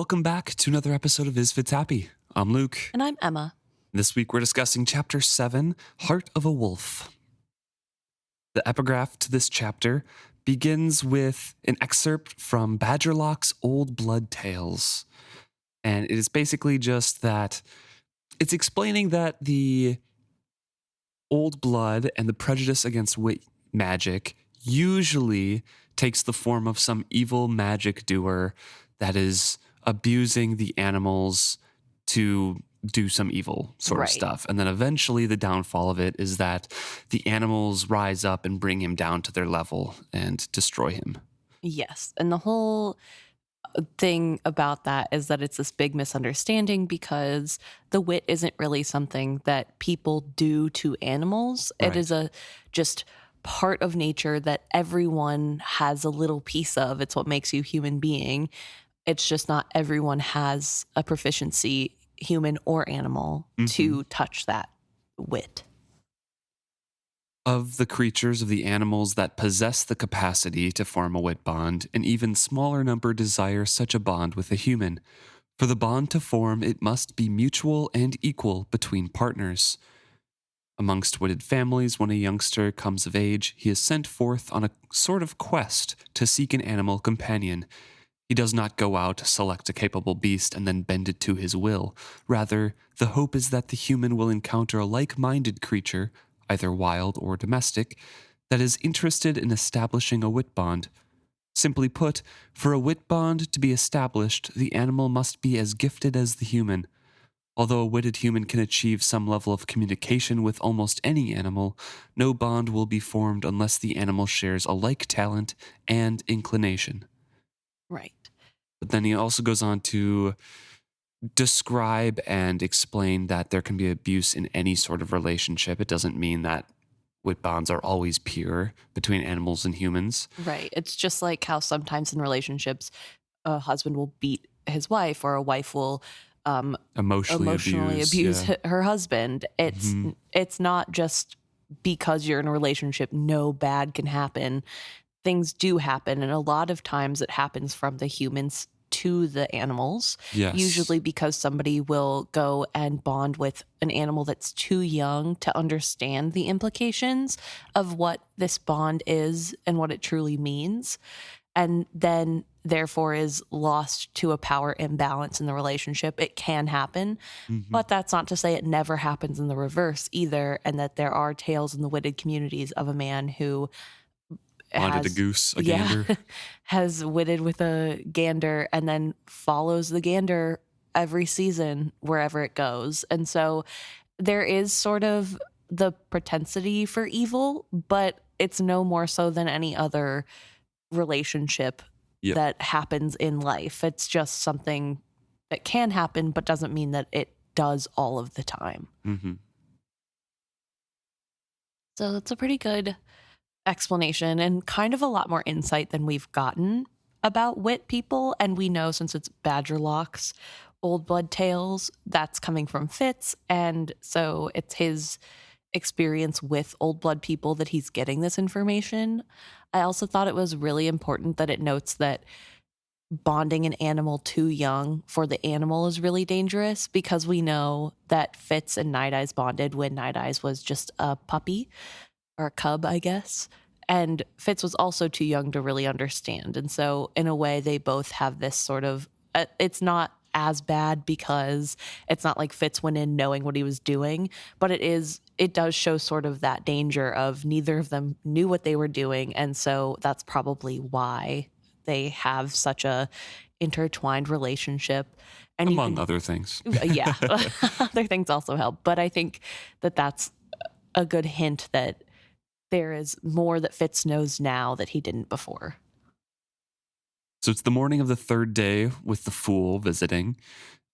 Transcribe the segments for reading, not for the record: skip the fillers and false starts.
welcome back to another episode of Is Fitz Happy? I'm Luke. And I'm Emma. This week we're discussing Chapter 7, Heart of a Wolf. The epigraph to this chapter begins with an excerpt from Badgerlock's Old Blood Tales. And it is basically just that it's explaining that the old blood and the prejudice against wit magic usually takes the form of some evil magic doer that is abusing the animals to do some evil sort of stuff. And then eventually the downfall of it is that the animals rise up and bring him down to their level and destroy him. Yes. And the whole thing about that is that it's this big misunderstanding because the wit isn't really something that people do to animals. Right. It is a just part of nature that everyone has a little piece of. It's what makes you a human being. It's just not everyone has a proficiency, human or animal, to touch that wit. Of the creatures of the animals that possess the capacity to form a wit bond, an even smaller number desire such a bond with a human. For the bond to form, it must be mutual and equal between partners. Amongst witted families, when a youngster comes of age, he is sent forth on a sort of quest to seek an animal companion. He does not go out, select a capable beast, and then bend it to his will. Rather, the hope is that the human will encounter a like-minded creature, either wild or domestic, that is interested in establishing a wit bond. Simply put, for a wit bond to be established, the animal must be as gifted as the human. Although a witted human can achieve some level of communication with almost any animal, no bond will be formed unless the animal shares a like talent and inclination. Right. But then he also goes on to describe and explain that there can be abuse in any sort of relationship. It doesn't mean that wit bonds are always pure between animals and humans. Right. It's just like how sometimes in relationships, a husband will beat his wife or a wife will emotionally abuse her husband. It's not just because you're in a relationship, no bad can happen. Things do happen, and a lot of times it happens from the humans to the animals. Yes. Usually because somebody will go and bond with an animal that's too young to understand the implications of what this bond is and what it truly means, and then therefore is lost to a power imbalance in the relationship. It can happen, but that's not to say it never happens in the reverse either, and that there are tales in the witted communities of a man who bonded a goose, a gander. Has witted with a gander and then follows the gander every season wherever it goes. And so there is sort of the propensity for evil, but it's no more so than any other relationship that happens in life. It's just something that can happen, but doesn't mean that it does all of the time. So that's a pretty good explanation and kind of a lot more insight than we've gotten about wit people. And we know, since it's Badgerlock's Old Blood Tales, that's coming from Fitz. And so it's his experience with old blood people that he's getting this information. I also thought it was really important that it notes that bonding an animal too young for the animal is really dangerous, because we know that Fitz and Nighteyes bonded when Nighteyes was just a puppy, or a cub, I guess. And Fitz was also too young to really understand. And so in a way, they both have this sort of, it's not as bad because it's not like Fitz went in knowing what he was doing, but it does show sort of that danger of neither of them knew what they were doing. And so that's probably why they have such a intertwined relationship. And among other things. Yeah. Other things also help. But I think that that's a good hint that there is more that Fitz knows now that he didn't before. So it's the morning of the third day with the Fool visiting.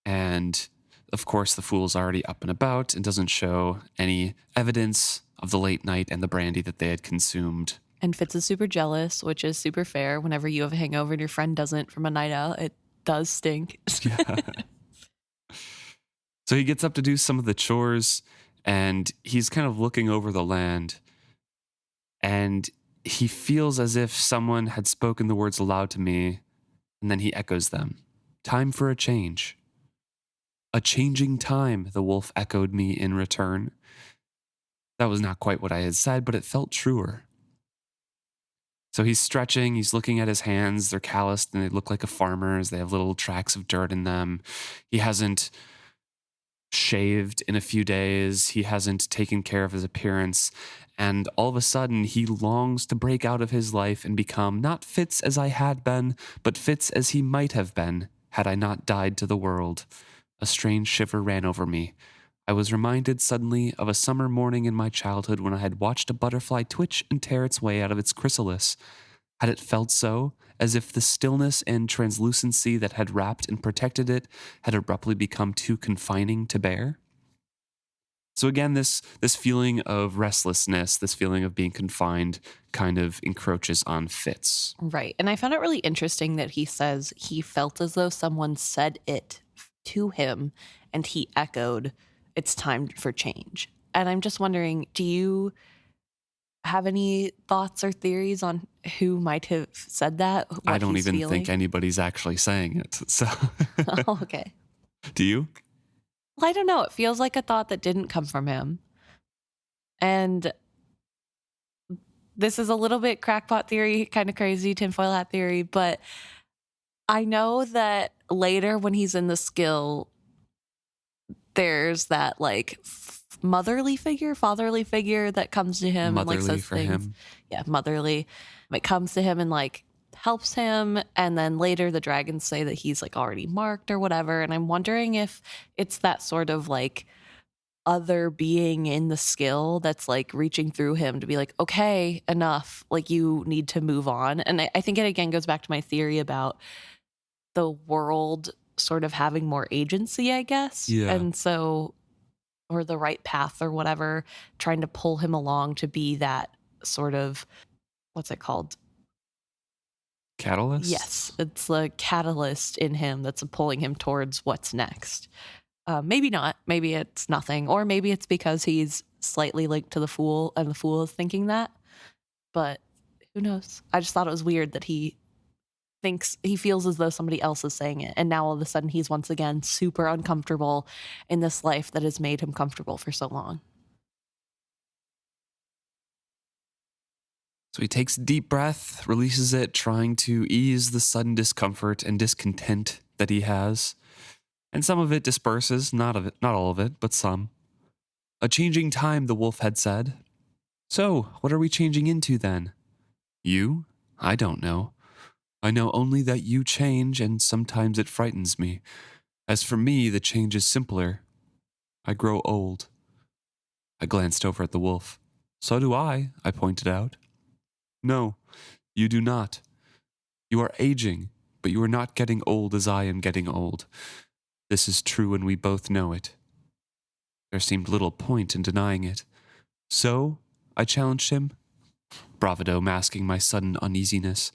And of course, the Fool's already up and about and doesn't show any evidence of the late night and the brandy that they had consumed. And Fitz is super jealous, which is super fair. Whenever you have a hangover and your friend doesn't from a night out, it does stink. Yeah. So he gets up to do some of the chores, and he's kind of looking over the land. And he feels as if someone had spoken the words aloud to me, and then he echoes them. Time for a change. A changing time, the wolf echoed me in return. That was not quite what I had said, but it felt truer. So he's stretching, he's looking at his hands. They're calloused and they look like a farmer's. They have little tracks of dirt in them. He hasn't shaved in a few days. He hasn't taken care of his appearance. And all of a sudden, he longs to break out of his life and become not Fitz as I had been, but Fitz as he might have been had I not died to the world. A strange shiver ran over me. I was reminded suddenly of a summer morning in my childhood when I had watched a butterfly twitch and tear its way out of its chrysalis. Had it felt so, as if the stillness and translucency that had wrapped and protected it had abruptly become too confining to bear? So again, this feeling of restlessness, this feeling of being confined kind of encroaches on Fitz. Right. And I found it really interesting that he says he felt as though someone said it to him and he echoed, it's time for change. And I'm just wondering, do you have any thoughts or theories on who might have said that? I don't even think anybody's actually saying it. So, Oh, okay. Do you? Well, I don't know. It feels like a thought that didn't come from him. And this is a little bit crackpot theory, kind of crazy tinfoil hat theory, but I know that later when he's in the skill, there's that like fatherly figure that comes to him Motherly and like says for things. him. Yeah, motherly. It comes to him and like helps him, and then later the dragons say that he's like already marked or whatever, and I'm wondering if it's that sort of like other being in the skill that's like reaching through him to be like, okay, enough, like you need to move on. And I think it again goes back to my theory about the world sort of having more agency, I guess. Yeah. And so, or the right path or whatever, trying to pull him along to be that sort of, what's it called? Catalyst? Yes, it's the catalyst in him that's pulling him towards what's next. Maybe not. Maybe it's nothing. Or maybe it's because he's slightly linked to the Fool and the Fool is thinking that. But who knows? I just thought it was weird that he feels as though somebody else is saying it. And now all of a sudden he's once again super uncomfortable in this life that has made him comfortable for so long. So he takes a deep breath, releases it, trying to ease the sudden discomfort and discontent that he has. And some of it disperses, not all of it, but some. A changing time, the wolf had said. So, what are we changing into then? You? I don't know. I know only that you change, and sometimes it frightens me. As for me, the change is simpler. I grow old. I glanced over at the wolf. So do I pointed out. No, you do not. You are aging, but you are not getting old as I am getting old. This is true and we both know it. There seemed little point in denying it. So, I challenged him, bravado masking my sudden uneasiness.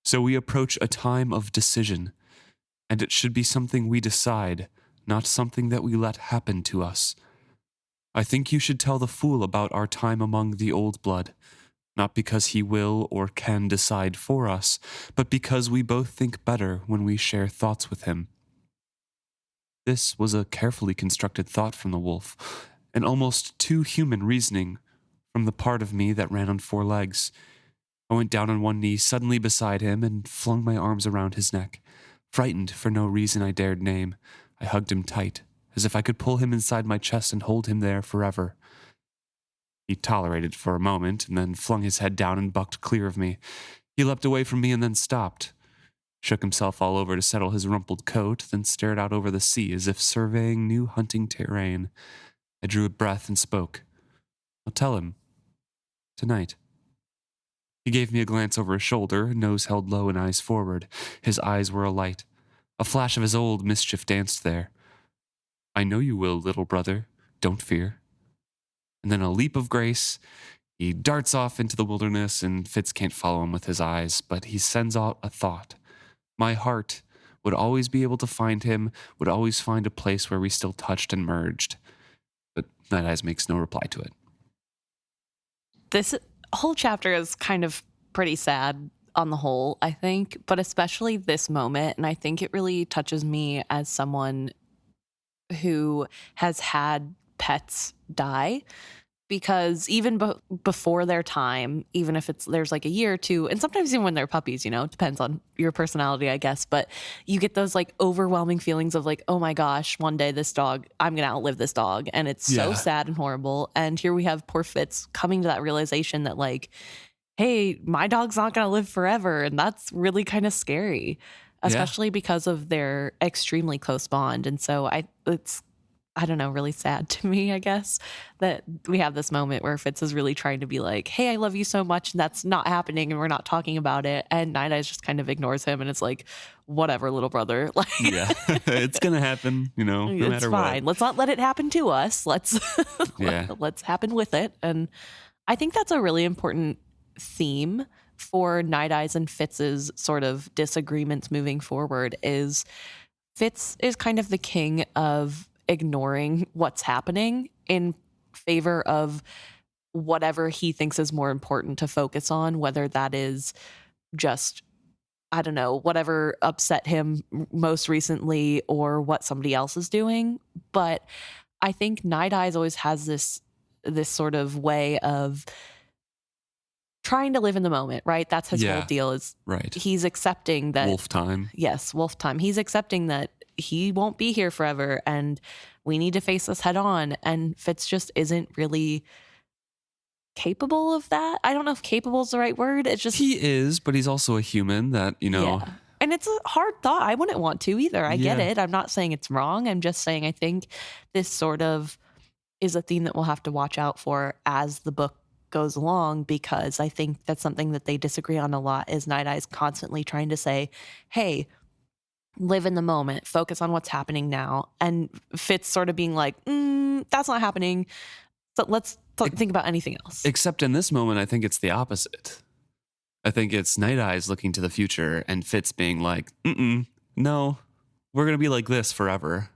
So we approach a time of decision, and it should be something we decide, not something that we let happen to us. I think you should tell the Fool about our time among the old blood, not because he will or can decide for us, but because we both think better when we share thoughts with him. This was a carefully constructed thought from the wolf, an almost too human reasoning from the part of me that ran on 4 legs. I went down on one knee suddenly beside him and flung my arms around his neck. Frightened for no reason I dared name, I hugged him tight, as if I could pull him inside my chest and hold him there forever. He tolerated for a moment and then flung his head down and bucked clear of me. He leapt away from me and then stopped, shook himself all over to settle his rumpled coat, then stared out over the sea as if surveying new hunting terrain. I drew a breath and spoke. I'll tell him. Tonight. He gave me a glance over his shoulder, nose held low and eyes forward. His eyes were alight. A flash of his old mischief danced there. I know you will, little brother. Don't fear. And then a leap of grace, he darts off into the wilderness, and Fitz can't follow him with his eyes, but he sends out a thought. My heart would always be able to find him, would always find a place where we still touched and merged. But Nighteyes makes no reply to it. This whole chapter is kind of pretty sad. on the whole, I think, but especially this moment. And I think it really touches me as someone who has had pets die, because even before their time, even if there's like a year or two, and sometimes even when they're puppies, it depends on your personality, I guess, but you get those like overwhelming feelings of like, oh my gosh, one day I'm gonna outlive this dog, and it's so sad and horrible. And here we have poor Fitz coming to that realization that like, hey, my dog's not gonna live forever, and that's really kind of scary, especially because of their extremely close bond. And so it's, I don't know, really sad to me, I guess, that we have this moment where Fitz is really trying to be like, hey, I love you so much, and that's not happening, and we're not talking about it. And Nighteyes just kind of ignores him, and it's like, whatever, little brother. Like, it's going to happen, no matter what. It's fine. Let's not let it happen to us. Let's happen with it. And I think that's a really important theme for Nighteyes and Fitz's sort of disagreements moving forward. Is Fitz is kind of the king of ignoring what's happening in favor of whatever he thinks is more important to focus on, whether that is just, I don't know, whatever upset him most recently or what somebody else is doing. But I think Nighteyes always has this sort of way of trying to live in the moment, right? That's his whole deal, is he's accepting that wolf time. Yes, wolf time. He's accepting that he won't be here forever, and we need to face this head on. And Fitz just isn't really capable of that. I don't know if capable is the right word. It's just, he is, but he's also a human that, Yeah. And it's a hard thought. I wouldn't want to either. I get it. I'm not saying it's wrong. I'm just saying I think this sort of is a theme that we'll have to watch out for as the book goes along, because I think that's something that they disagree on a lot, is Nighteyes constantly trying to say, hey, live in the moment, focus on what's happening now. And Fitz sort of being like, that's not happening. So let's think about anything else. Except in this moment, I think it's the opposite. I think it's Nighteyes looking to the future and Fitz being like, no, we're going to be like this forever.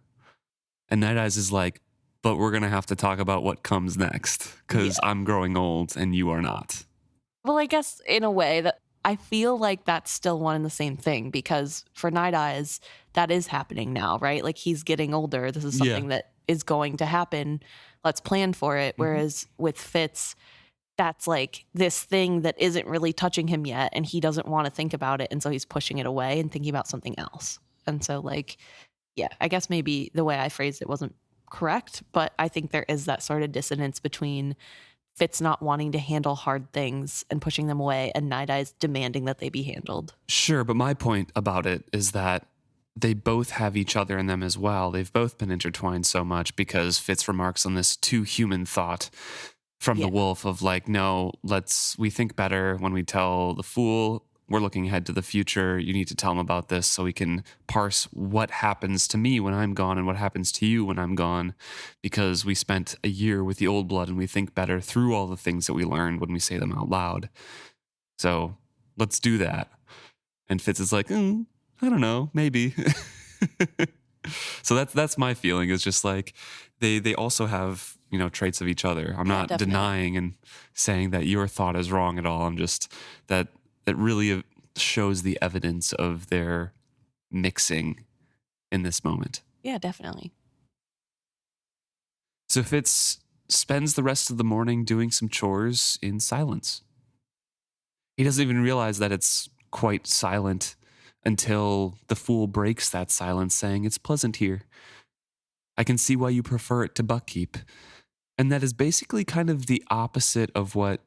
And Nighteyes is like, but we're going to have to talk about what comes next, because I'm growing old and you are not. Well, I guess in a way that I feel like that's still one and the same thing, because for Nighteyes, that is happening now, right? Like, he's getting older. This is something that is going to happen. Let's plan for it. Whereas with Fitz, that's like this thing that isn't really touching him yet, and he doesn't want to think about it. And so he's pushing it away and thinking about something else. And so, like, I guess maybe the way I phrased it wasn't correct, but I think there is that sort of dissonance between Fitz not wanting to handle hard things and pushing them away, and Nighteyes demanding that they be handled. Sure, but my point about it is that they both have each other in them as well. They've both been intertwined so much, because Fitz remarks on this too human thought from the wolf of like, no, we think better when we tell the fool we're looking ahead to the future. You need to tell him about this so we can parse what happens to me when I'm gone and what happens to you when I'm gone, because we spent a year with the old blood and we think better through all the things that we learned when we say them out loud. So let's do that. And Fitz is like, I don't know, maybe. So that's my feeling, is just like they also have, traits of each other. I'm not denying and saying that your thought is wrong at all. I'm just that really shows the evidence of their mixing in this moment. Yeah, definitely. So Fitz spends the rest of the morning doing some chores in silence. He doesn't even realize that it's quite silent until the fool breaks that silence, saying, "It's pleasant here. I can see why you prefer it to buckkeep." And that is basically kind of the opposite of what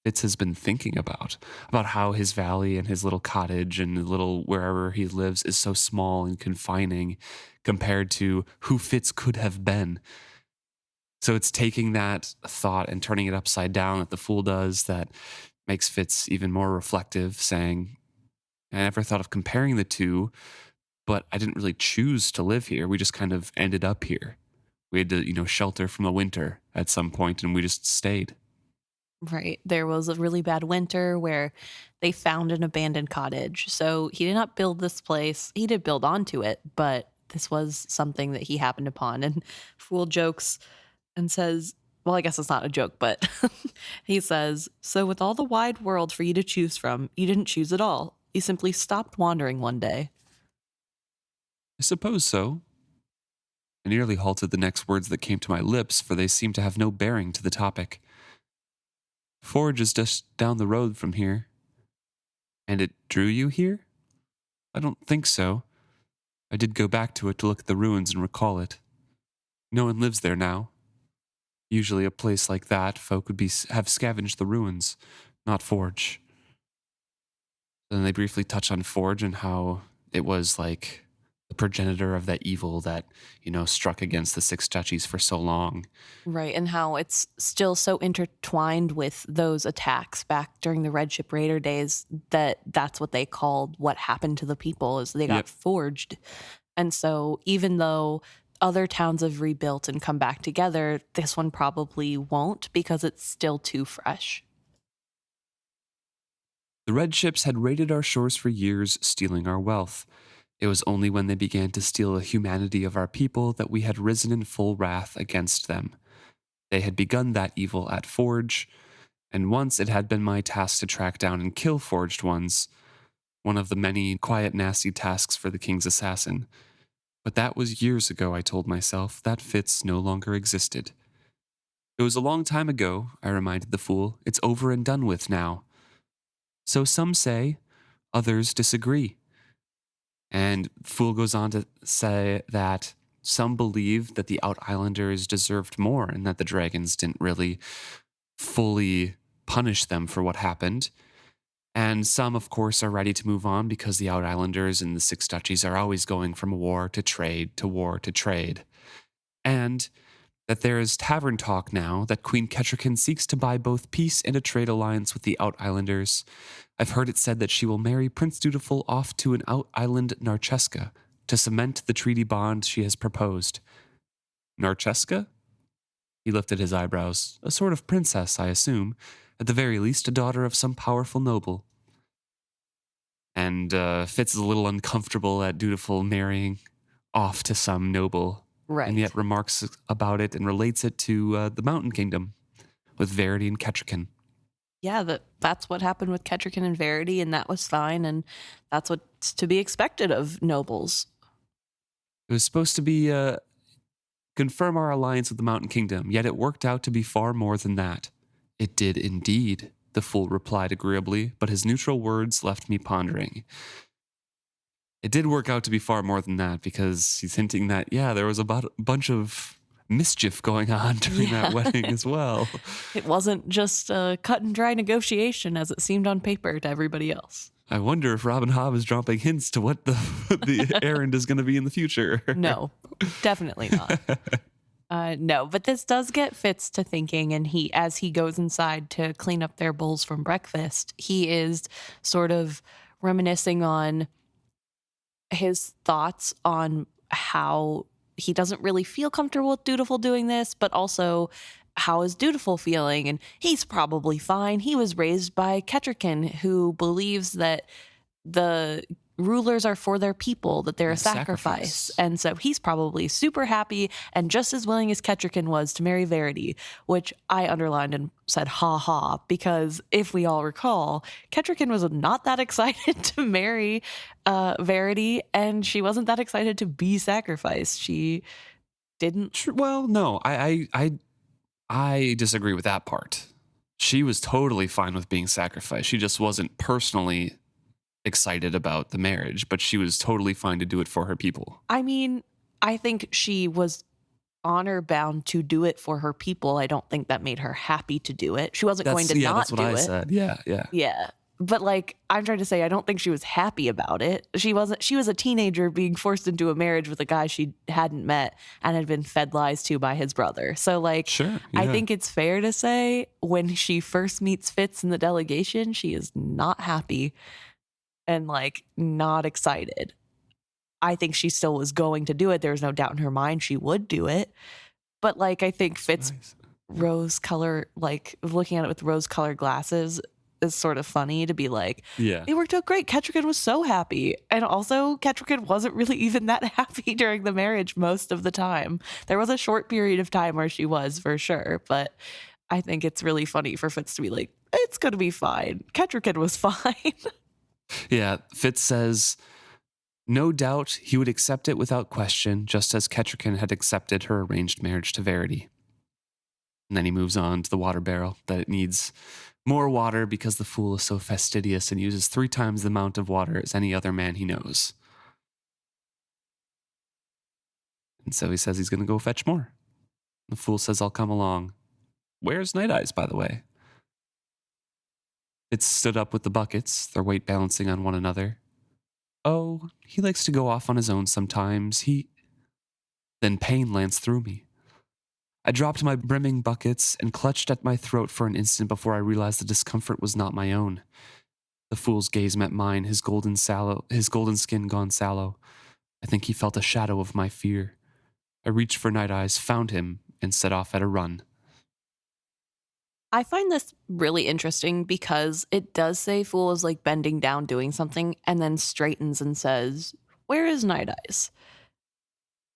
Fitz has been thinking about how his valley and his little cottage and the little wherever he lives is so small and confining compared to who Fitz could have been. So it's taking that thought and turning it upside down that the fool does that makes Fitz even more reflective, saying, I never thought of comparing the two, but I didn't really choose to live here. We just kind of ended up here. We had to, shelter from the winter at some point, and we just stayed. Right. There was a really bad winter where they found an abandoned cottage. So he did not build this place. He did build onto it, but this was something that he happened upon. And Fool jokes and says, well, I guess it's not a joke, but he says, "So with all the wide world for you to choose from, you didn't choose it all. You simply stopped wandering one day." I suppose so. I nearly halted the next words that came to my lips, for they seemed to have no bearing to the topic. Forge is just down the road from here. And it drew you here? I don't think so. I did go back to it to look at the ruins and recall it. No one lives there now. Usually a place like that, folk would have scavenged the ruins, not Forge. Then they briefly touch on Forge and how it was like the progenitor of that evil that, struck against the Six Duchies for so long. Right, and how it's still so intertwined with those attacks back during the Red Ship Raider days that's what they called what happened to the people is they got forged. And so even though other towns have rebuilt and come back together, this one probably won't because it's still too fresh. The red ships had raided our shores for years, stealing our wealth. It was only when they began to steal the humanity of our people that we had risen in full wrath against them. They had begun that evil at Forge, and once it had been my task to track down and kill forged ones, one of the many quiet, nasty tasks for the king's assassin. But that was years ago, I told myself. That Fitz no longer existed. It was a long time ago, I reminded the fool. It's over and done with now. So some say, others disagree. And Fool goes on to say that some believe that the Out Islanders deserved more and that the dragons didn't really fully punish them for what happened. And some, of course, are ready to move on because the Out Islanders and the Six Duchies are always going from war to trade to war to trade. And that there is tavern talk now that Queen Kettrican seeks to buy both peace and a trade alliance with the Out Islanders. I've heard it said that she will marry Prince Dutiful off to an Out Island Narcheska to cement the treaty bond she has proposed. Narcheska? He lifted his eyebrows. A sort of princess, I assume. At the very least, a daughter of some powerful noble. And Fitz is a little uncomfortable at Dutiful marrying off to some noble. Right. And yet remarks about it and relates it to the Mountain Kingdom with Verity and Kettrican. Yeah, that's what happened with Kettrican and Verity, and that was fine, and that's what's to be expected of nobles. It was supposed to be confirm our alliance with the Mountain Kingdom, yet it worked out to be far more than that. It did indeed, the fool replied agreeably, but his neutral words left me pondering. It did work out to be far more than that, because he's hinting that, there was about a bunch of mischief going on during that wedding as well. It wasn't just a cut and dry negotiation as it seemed on paper to everybody else. I wonder if Robin Hobb is dropping hints to what the errand is going to be in the future. No, definitely not. No, but this does get Fitz to thinking, and as he goes inside to clean up their bowls from breakfast, he is sort of reminiscing on his thoughts on how he doesn't really feel comfortable with Dutiful doing this, but also how is Dutiful feeling? And he's probably fine. He was raised by Kettrican, who believes that the rulers are for their people, that they're a sacrifice. And so he's probably super happy and just as willing as Kettrican was to marry Verity, which I underlined and said, ha ha, because if we all recall, Kettrican was not that excited to marry Verity, and she wasn't that excited to be sacrificed. She didn't. Well, no, I disagree with that part. She was totally fine with being sacrificed. She just wasn't personally excited about the marriage, but she was totally fine to do it for her people. I mean, I think she was honor bound to do it for her people. I don't think that made her happy to do it. She wasn't going to not do it. That's what I said. Yeah. But I'm trying to say, I don't think she was happy about it. She was a teenager being forced into a marriage with a guy she hadn't met and had been fed lies to by his brother. So sure, yeah. I think it's fair to say when she first meets Fitz in the delegation, she is not happy and not excited. I think she still was going to do it. There's no doubt in her mind she would do it. But I think Fitz rose color, looking at it with rose colored glasses, is sort of funny to be like, Yeah. it worked out great. Ketrigan was so happy. And also, Ketrigan wasn't really even that happy during the marriage most of the time. There was a short period of time where she was, for sure. But I think it's really funny for Fitz to be like, it's going to be fine. Ketrigan was fine. Yeah, Fitz says, no doubt he would accept it without question, just as Ketrigan had accepted her arranged marriage to Verity. And then he moves on to the water barrel, that it needs more water because the fool is so fastidious and uses 3 times the amount of water as any other man he knows. And so he says he's going to go fetch more. The fool says, I'll come along. Where's Nighteyes, by the way? It's stood up with the buckets, their weight balancing on one another. Oh, he likes to go off on his own sometimes. Then pain lanced through me. I dropped my brimming buckets and clutched at my throat for an instant before I realized the discomfort was not my own. The fool's gaze met mine, his golden skin gone sallow. I think he felt a shadow of my fear. I reached for Nighteyes, found him, and set off at a run. I find this really interesting because it does say Fool is like bending down doing something and then straightens and says, where is Nighteyes?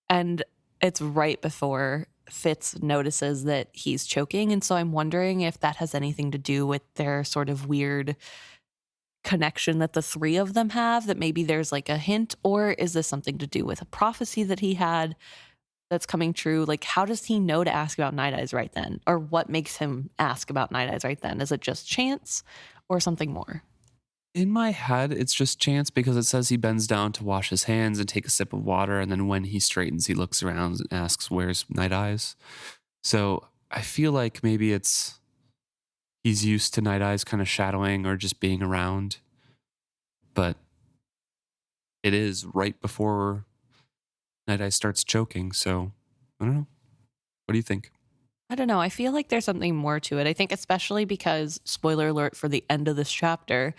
And it's right before Fitz notices that he's choking. And so I'm wondering if that has anything to do with their sort of weird connection that the 3 of them have, that maybe there's like a hint, or is this something to do with a prophecy that he had that's coming true? Like, how does he know to ask about Nighteyes right then? Or what makes him ask about Nighteyes right then? Is it just chance or something more? In my head, it's just chance because it says he bends down to wash his hands and take a sip of water, and then when he straightens, he looks around and asks, where's Nighteyes? So I feel like maybe he's used to Nighteyes kind of shadowing or just being around. But it is right before Nighteyes starts choking, so I don't know. What do you think? I don't know. I feel like there's something more to it. I think especially because, spoiler alert for the end of this chapter,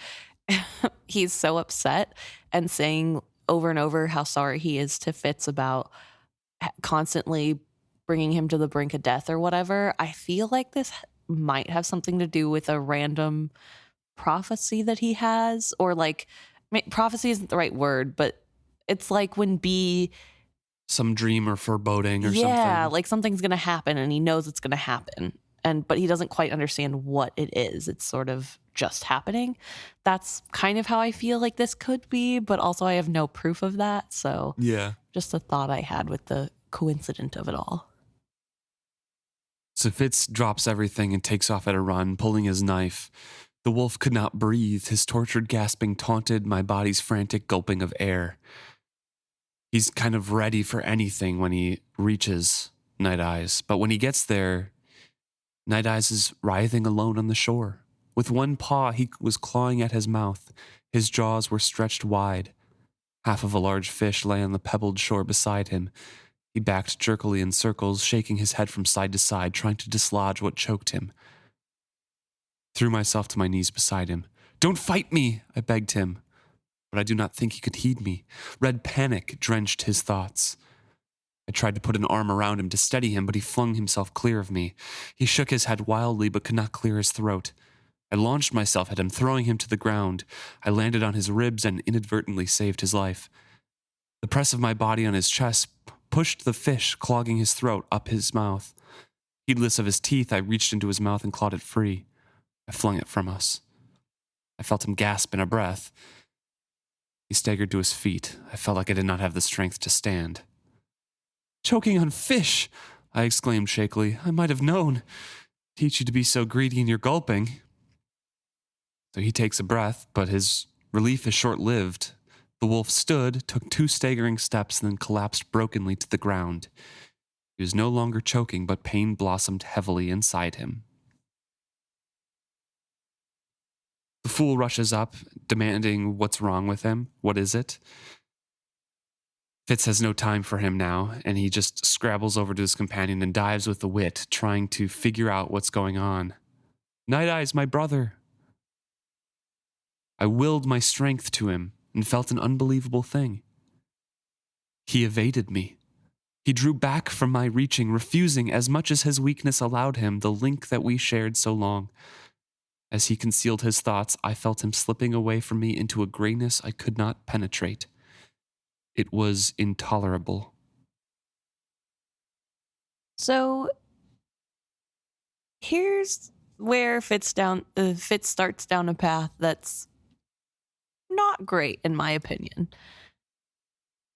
he's so upset and saying over and over how sorry he is to Fitz about constantly bringing him to the brink of death or whatever. I feel like this might have something to do with a random prophecy that he has, or like, prophecy isn't the right word, but it's like when some dream or foreboding or yeah, something. like something's going to happen and he knows it's going to happen. But he doesn't quite understand what it is. It's sort of just happening. That's kind of how I feel like this could be, but also I have no proof of that. So Yeah. just a thought I had with the coincidence of it all. So Fitz drops everything and takes off at a run, pulling his knife. The wolf could not breathe. His tortured gasping taunted my body's frantic gulping of air. He's kind of ready for anything when he reaches Nighteyes, but when he gets there, Nighteyes is writhing alone on the shore. With one paw, he was clawing at his mouth. His jaws were stretched wide. Half of a large fish lay on the pebbled shore beside him. He backed jerkily in circles, shaking his head from side to side, trying to dislodge what choked him. Threw myself to my knees beside him. Don't fight me, I begged him. But I do not think he could heed me. Red panic drenched his thoughts. I tried to put an arm around him to steady him, but he flung himself clear of me. He shook his head wildly, but could not clear his throat. I launched myself at him, throwing him to the ground. I landed on his ribs and inadvertently saved his life. The press of my body on his chest pushed the fish, clogging his throat, up his mouth. Heedless of his teeth, I reached into his mouth and clawed it free. I flung it from us. I felt him gasp in a breath. He staggered to his feet. I felt like I did not have the strength to stand. Choking on fish, I exclaimed shakily. I might have known. Teach you to be so greedy in your gulping. So he takes a breath, but his relief is short-lived. The wolf stood, took 2 staggering steps, and then collapsed brokenly to the ground. He was no longer choking, but pain blossomed heavily inside him. The fool rushes up, demanding what's wrong with him. What is it? Fitz has no time for him now, and he just scrabbles over to his companion and dives with the wit, trying to figure out what's going on. Nighteyes, my brother. I willed my strength to him and felt an unbelievable thing. He evaded me. He drew back from my reaching, refusing, as much as his weakness allowed him, the link that we shared so long. As he concealed his thoughts, I felt him slipping away from me into a grayness I could not penetrate. It was intolerable. So here's where Fitz starts down a path that's not great, in my opinion.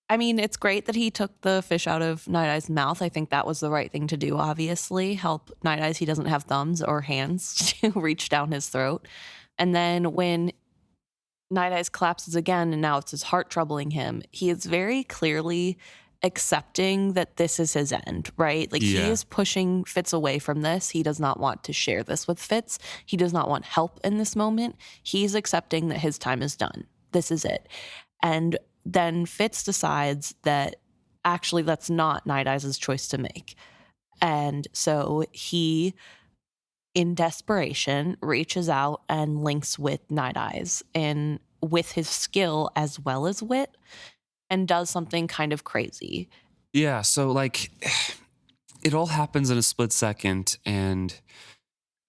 I mean, it's great that he took the fish out of Nighteye's mouth. I think that was the right thing to do, obviously. Help Nighteyes. He doesn't have thumbs or hands to reach down his throat. And then when Nighteyes collapses again and now it's his heart troubling him, he is very clearly accepting that this is his end, right? Like he Yeah. is pushing Fitz away from this. He does not want to share this with Fitz. He does not want help in this moment. He's accepting that his time is done. This is it. And then Fitz decides that actually that's not Nighteyes' choice to make. And so he, in desperation, reaches out and links with Nighteyes and with his skill as well as wit, and does something kind of crazy. Yeah, so like it all happens in a split second, and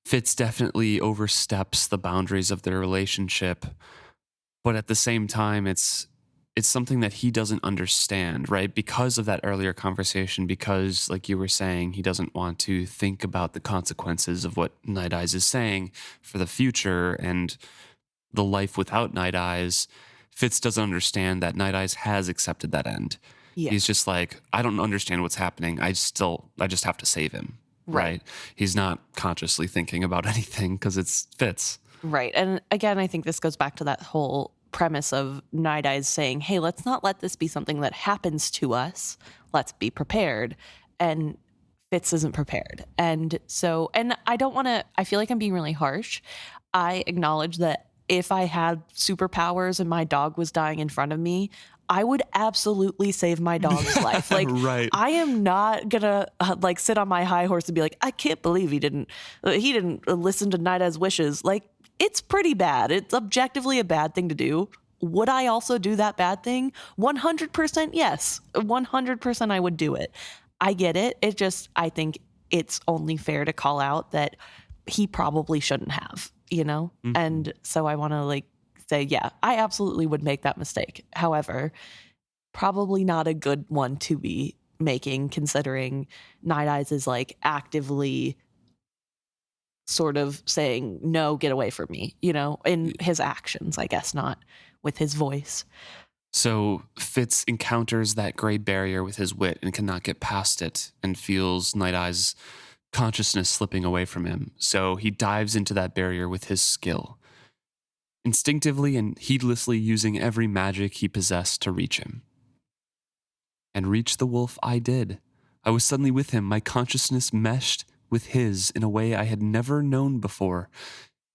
Fitz definitely oversteps the boundaries of their relationship. But at the same time, it's something that he doesn't understand, right? Because of that earlier conversation, because like you were saying, he doesn't want to think about the consequences of what Nighteyes is saying for the future and the life without Nighteyes. Fitz doesn't understand that Nighteyes has accepted that end. Yeah. He's just like, I don't understand what's happening. I just have to save him, right? He's not consciously thinking about anything because it's Fitz. Right. And again, I think this goes back to that whole premise of Nighteyes saying, hey, let's not let this be something that happens to us. Let's be prepared. And Fitz isn't prepared. And so, and I feel like I'm being really harsh. I acknowledge that if I had superpowers and my dog was dying in front of me, I would absolutely save my dog's life. Like, Right. I am not gonna like sit on my high horse and be like, I can't believe he didn't listen to Nighteyes' wishes. Like, it's pretty bad. It's objectively a bad thing to do. Would I also do that bad thing? 100% yes. 100% I would do it. I get it. I think it's only fair to call out that he probably shouldn't have, you know? Mhm. And so I want to like say, yeah, I absolutely would make that mistake. However, probably not a good one to be making, considering Nighteyes is like actively sort of saying, no, get away from me, you know, in his actions, I guess, not with his voice. So Fitz encounters that gray barrier with his wit and cannot get past it, and feels Nighteyes' consciousness slipping away from him. So he dives into that barrier with his skill, instinctively and heedlessly using every magic he possessed to reach him. And reach the wolf I did. I was suddenly with him, my consciousness meshed with his in a way I had never known before.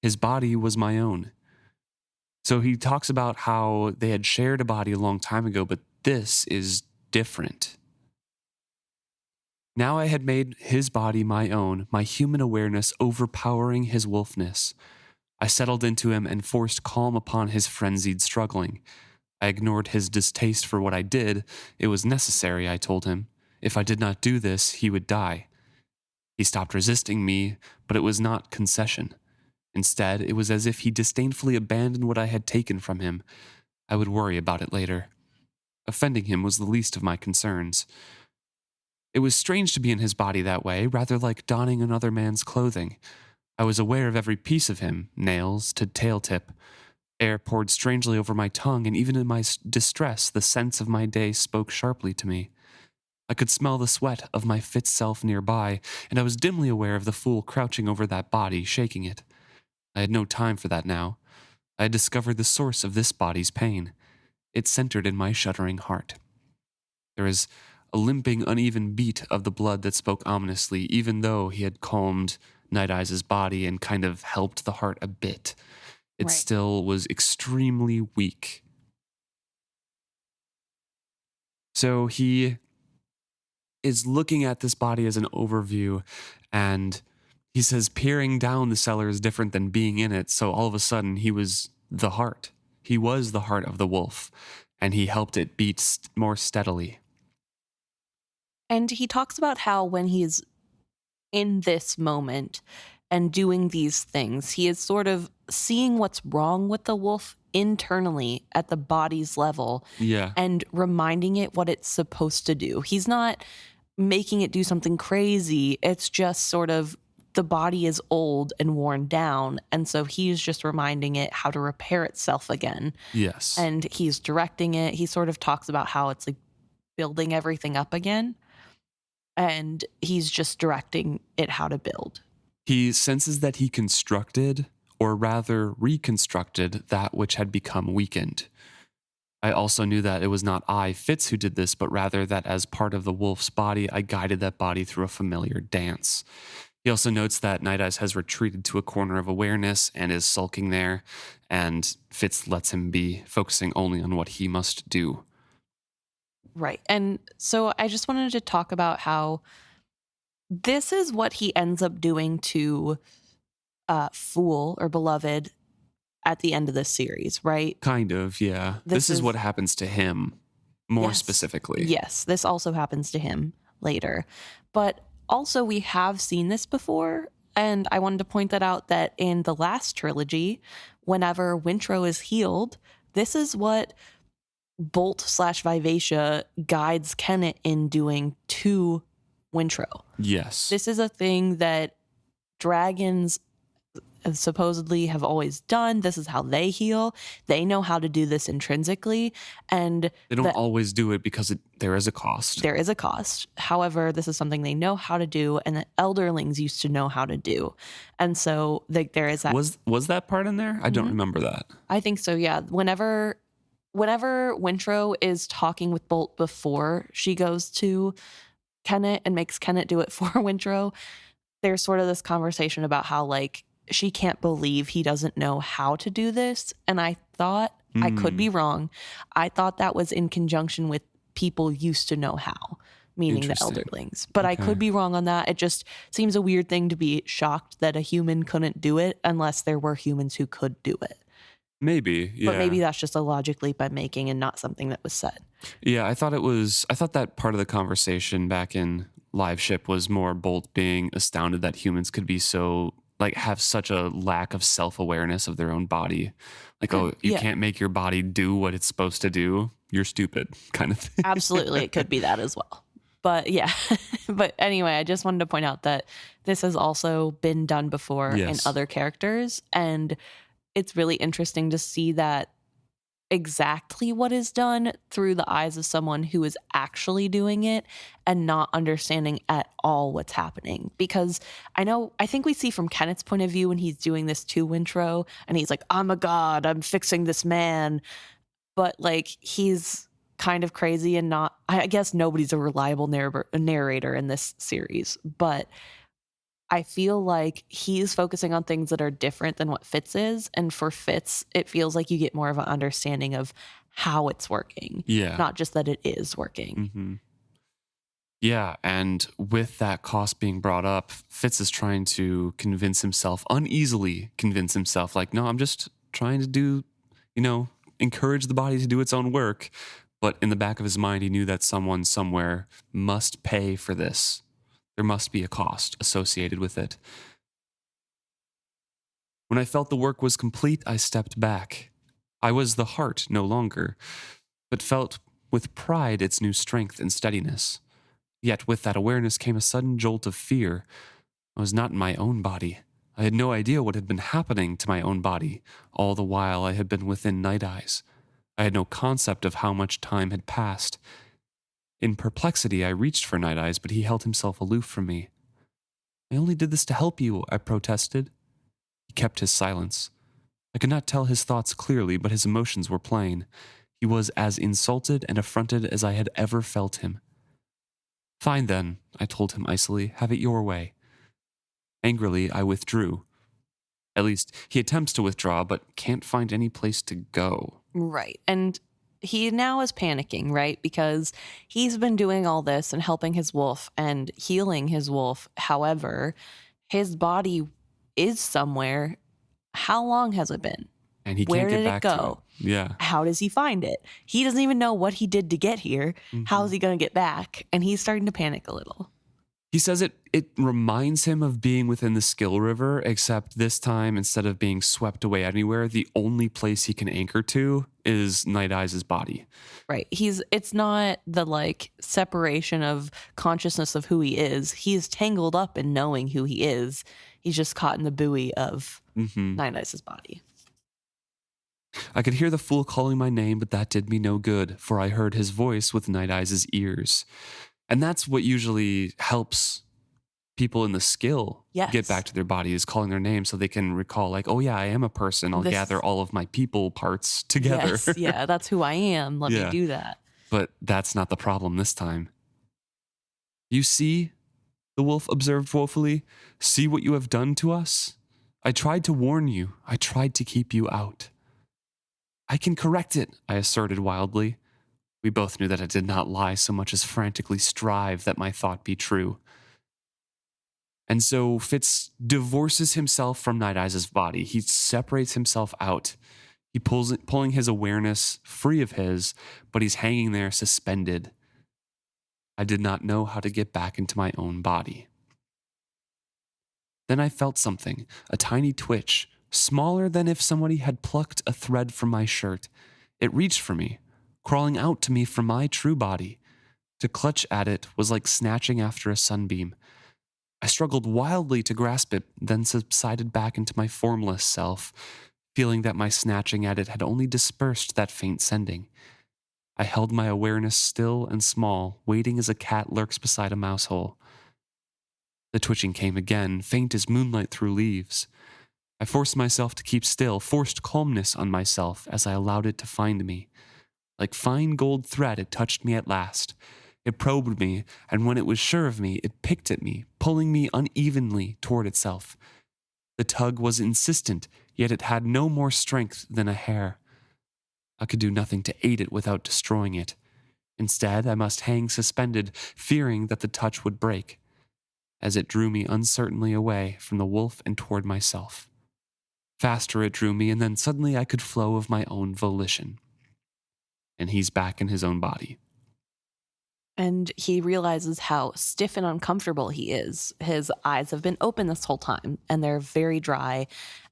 His body was my own. So he talks about how they had shared a body a long time ago, but this is different. Now I had made his body my own, my human awareness overpowering his wolfness. I settled into him and forced calm upon his frenzied struggling. I ignored his distaste for what I did. It was necessary, I told him. If I did not do this, he would die. He stopped resisting me, but it was not concession. Instead, it was as if he disdainfully abandoned what I had taken from him. I would worry about it later. Offending him was the least of my concerns. It was strange to be in his body that way, rather like donning another man's clothing. I was aware of every piece of him, nails to tail tip. Air poured strangely over my tongue, and even in my distress, the sense of my day spoke sharply to me. I could smell the sweat of my Fitz self nearby, and I was dimly aware of the fool crouching over that body, shaking it. I had no time for that now. I had discovered the source of this body's pain. It centered in my shuddering heart. There is a limping, uneven beat of the blood that spoke ominously, even though he had calmed Nighteyes' body and kind of helped the heart a bit. It still was extremely weak. So he is looking at this body as an overview, and he says peering down the cellar is different than being in it. So all of a sudden, he was the heart. He was the heart of the wolf, and he helped it beat more steadily. And he talks about how when he's in this moment and doing these things. He is sort of seeing what's wrong with the wolf internally at the body's level Yeah. and reminding it what it's supposed to do. He's not making it do something crazy. It's just sort of the body is old and worn down. And so he's just reminding it how to repair itself again. Yes. And he's directing it. He sort of talks about how it's like building everything up again. And he's just directing it how to build. He senses that he constructed, or rather reconstructed, that which had become weakened. I also knew that it was not I, Fitz, who did this, but rather that as part of the wolf's body, I guided that body through a familiar dance. He also notes that Nighteyes has retreated to a corner of awareness and is sulking there, and Fitz lets him be, focusing only on what he must do. Right. And so I just wanted to talk about how this is what he ends up doing to Fool or Beloved at the end of this series, right? Kind of, yeah. This is what happens to him, more specifically. Yes, this also happens to him later. But also we have seen this before, and I wanted to point that out that in the last trilogy, whenever Wintrow is healed, this is what Bolt/Vivacia guides Kennit in doing to Wintrow. Yes. This is a thing that dragons supposedly have always done. This is how they heal. They know how to do this intrinsically. And they don't always do it because there is a cost. There is a cost. However, this is something they know how to do and that Elderlings used to know how to do. And so there is that. Was that part in there? I don't remember that. I think so, yeah. Whenever Wintrow is talking with Bolt before she goes to Kennit and makes Kennit do it for Wintrow, there's sort of this conversation about how, like, she can't believe he doesn't know how to do this. And I thought, I could be wrong, I thought that was in conjunction with people used to know how, meaning the Elderlings. But I could be wrong on that. It just seems a weird thing to be shocked that a human couldn't do it unless there were humans who could do it. Maybe, yeah. But maybe that's just a logic leap I'm making and not something that was said. Yeah, I thought that part of the conversation back in Live Ship was more Bolt being astounded that humans could be so, like, have such a lack of self-awareness of their own body. Like, you can't make your body do what it's supposed to do. You're stupid, kind of thing. Absolutely, it could be that as well. But yeah, but anyway, I just wanted to point out that this has also been done before in other characters. And it's really interesting to see that exactly what is done through the eyes of someone who is actually doing it and not understanding at all what's happening. Because I think we see from Kennit's point of view when he's doing this to Wintrow and he's like, I'm a god, I'm fixing this man. But like, he's kind of crazy and not, I guess nobody's a reliable narrator in this series, but I feel like he's focusing on things that are different than what Fitz is. And for Fitz, it feels like you get more of an understanding of how it's working. Yeah. Not just that it is working. Mm-hmm. Yeah. And with that cost being brought up, Fitz is trying to uneasily convince himself, like, no, I'm just trying to do, encourage the body to do its own work. But in the back of his mind, he knew that someone somewhere must pay for this. There must be a cost associated with it. When I felt the work was complete, I stepped back. I was the heart no longer, but felt with pride its new strength and steadiness. Yet with that awareness came a sudden jolt of fear. I was not in my own body. I had no idea what had been happening to my own body, all the while I had been within Nighteyes. I had no concept of how much time had passed. In perplexity, I reached for Nighteyes, but he held himself aloof from me. I only did this to help you, I protested. He kept his silence. I could not tell his thoughts clearly, but his emotions were plain. He was as insulted and affronted as I had ever felt him. Fine then, I told him icily, have it your way. Angrily, I withdrew. At least, he attempts to withdraw, but can't find any place to go. Right, and he now is panicking, right? Because he's been doing all this and helping his wolf and healing his wolf. However, his body is somewhere. How long has it been? And he Where can't get did back it to go? it. Yeah. How does he find it? He doesn't even know what he did to get here. Mm-hmm. How is he going to get back? And he's starting to panic a little. He says it reminds him of being within the Skill River, except this time, instead of being swept away anywhere, the only place he can anchor to is Nighteyes' body. Right. It's not the like separation of consciousness of who he is. He's tangled up in knowing who he is. He's just caught in the buoy of Nighteyes' body. I could hear the fool calling my name, but that did me no good, for I heard his voice with Nighteyes' ears. And that's what usually helps people in the skill get back to their body, is calling their name so they can recall, like, oh yeah, I am a person. I'll gather all of my people parts together. Yes, yeah, that's who I am. Let me do that. But that's not the problem this time. You see, the wolf observed woefully, see what you have done to us? I tried to warn you. I tried to keep you out. I can correct it, I asserted wildly. We both knew that I did not lie so much as frantically strive that my thought be true. And so Fitz divorces himself from Nighteyes' body. He separates himself out. He pulling his awareness free of his, but he's hanging there suspended. I did not know how to get back into my own body. Then I felt something, a tiny twitch, smaller than if somebody had plucked a thread from my shirt. It reached for me, crawling out to me from my true body. To clutch at it was like snatching after a sunbeam. I struggled wildly to grasp it, then subsided back into my formless self, feeling that my snatching at it had only dispersed that faint sending. I held my awareness still and small, waiting as a cat lurks beside a mouse hole. The twitching came again, faint as moonlight through leaves. I forced myself to keep still, forced calmness on myself as I allowed it to find me. Like fine gold thread, it touched me at last. It probed me, and when it was sure of me, it picked at me, pulling me unevenly toward itself. The tug was insistent, yet it had no more strength than a hair. I could do nothing to aid it without destroying it. Instead, I must hang suspended, fearing that the touch would break, as it drew me uncertainly away from the wolf and toward myself. Faster it drew me, and then suddenly I could flow of my own volition. And he's back in his own body. And he realizes how stiff and uncomfortable he is. His eyes have been open this whole time, and they're very dry,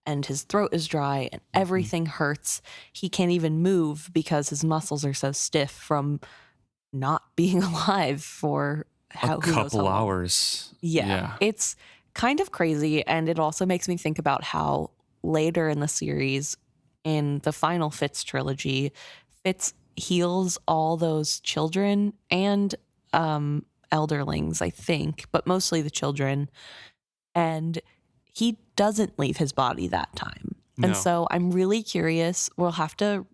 and his throat is dry, and everything hurts. He can't even move because his muscles are so stiff from not being alive for a couple hours. Yeah. It's kind of crazy, and it also makes me think about how later in the series, in the final Fitz trilogy, Fitz heals all those children and elderlings, I think, but mostly the children. And he doesn't leave his body that time. No. And so I'm really curious. We'll have to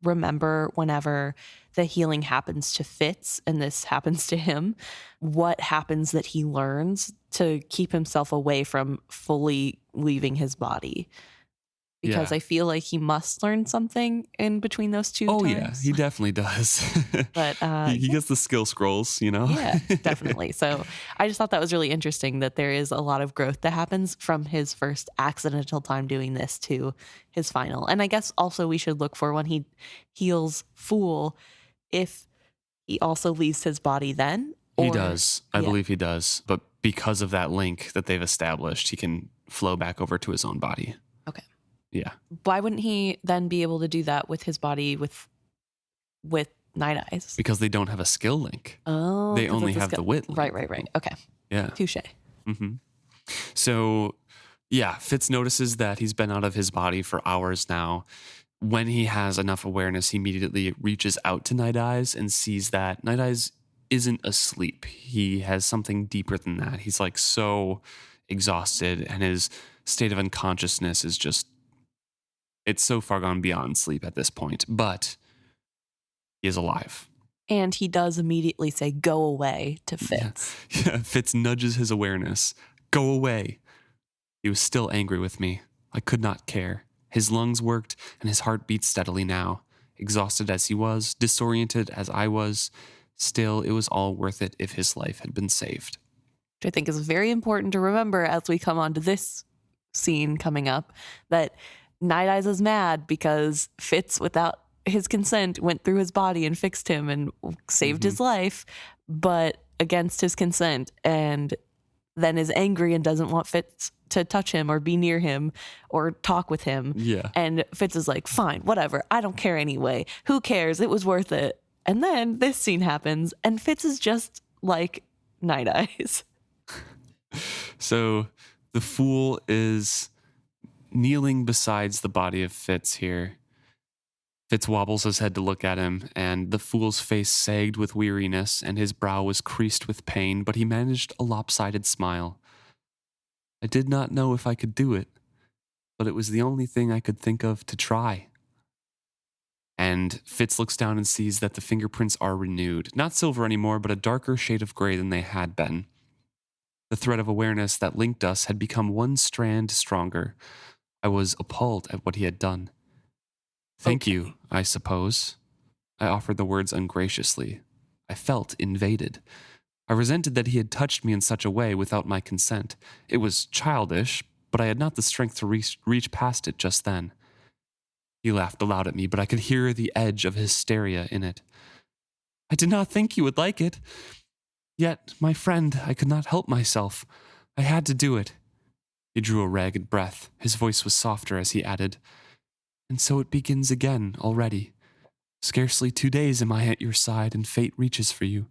remember whenever the healing happens to Fitz and this happens to him, what happens that he learns to keep himself away from fully leaving his body. Because I feel like he must learn something in between those two times. Yeah, he definitely does. But he gets the skill scrolls, you know? Yeah, definitely. So I just thought that was really interesting that there is a lot of growth that happens from his first accidental time doing this to his final. And I guess also we should look for when he heals Fool, if he also leaves his body then. He does. I believe he does. But because of that link that they've established, he can flow back over to his own body. Okay. Yeah. Why wouldn't he then be able to do that with his body with Nighteyes? Because they don't have a skill link. Oh. They only have the wit link. Right. Okay. Yeah. Touche. Mm-hmm. So, yeah, Fitz notices that he's been out of his body for hours now. When he has enough awareness, he immediately reaches out to Nighteyes and sees that Nighteyes isn't asleep. He has something deeper than that. He's like so exhausted, and his state of unconsciousness is just, it's so far gone beyond sleep at this point, but he is alive. And he does immediately say, go away to Fitz. Yeah. Fitz nudges his awareness. Go away. He was still angry with me. I could not care. His lungs worked and his heart beat steadily now. Exhausted as he was, disoriented as I was, still it was all worth it if his life had been saved. Which I think is very important to remember as we come on to this scene coming up, that Nighteyes is mad because Fitz, without his consent, went through his body and fixed him and saved his life, but against his consent. And then is angry and doesn't want Fitz to touch him or be near him or talk with him. Yeah. And Fitz is like, fine, whatever. I don't care anyway. Who cares? It was worth it. And then this scene happens and Fitz is just like Nighteyes. So the fool is kneeling besides the body of Fitz here. Fitz wobbles his head to look at him, and the fool's face sagged with weariness, and his brow was creased with pain, but he managed a lopsided smile. I did not know if I could do it, but it was the only thing I could think of to try. And Fitz looks down and sees that the fingerprints are renewed. Not silver anymore, but a darker shade of gray than they had been. The thread of awareness that linked us had become one strand stronger. I was appalled at what he had done. Thank you, I suppose. I offered the words ungraciously. I felt invaded. I resented that he had touched me in such a way without my consent. It was childish, but I had not the strength to reach past it just then. He laughed aloud at me, but I could hear the edge of hysteria in it. I did not think you would like it. Yet, my friend, I could not help myself. I had to do it. He drew a ragged breath. His voice was softer as he added, and so it begins again already. Scarcely 2 days am I at your side, and fate reaches for you.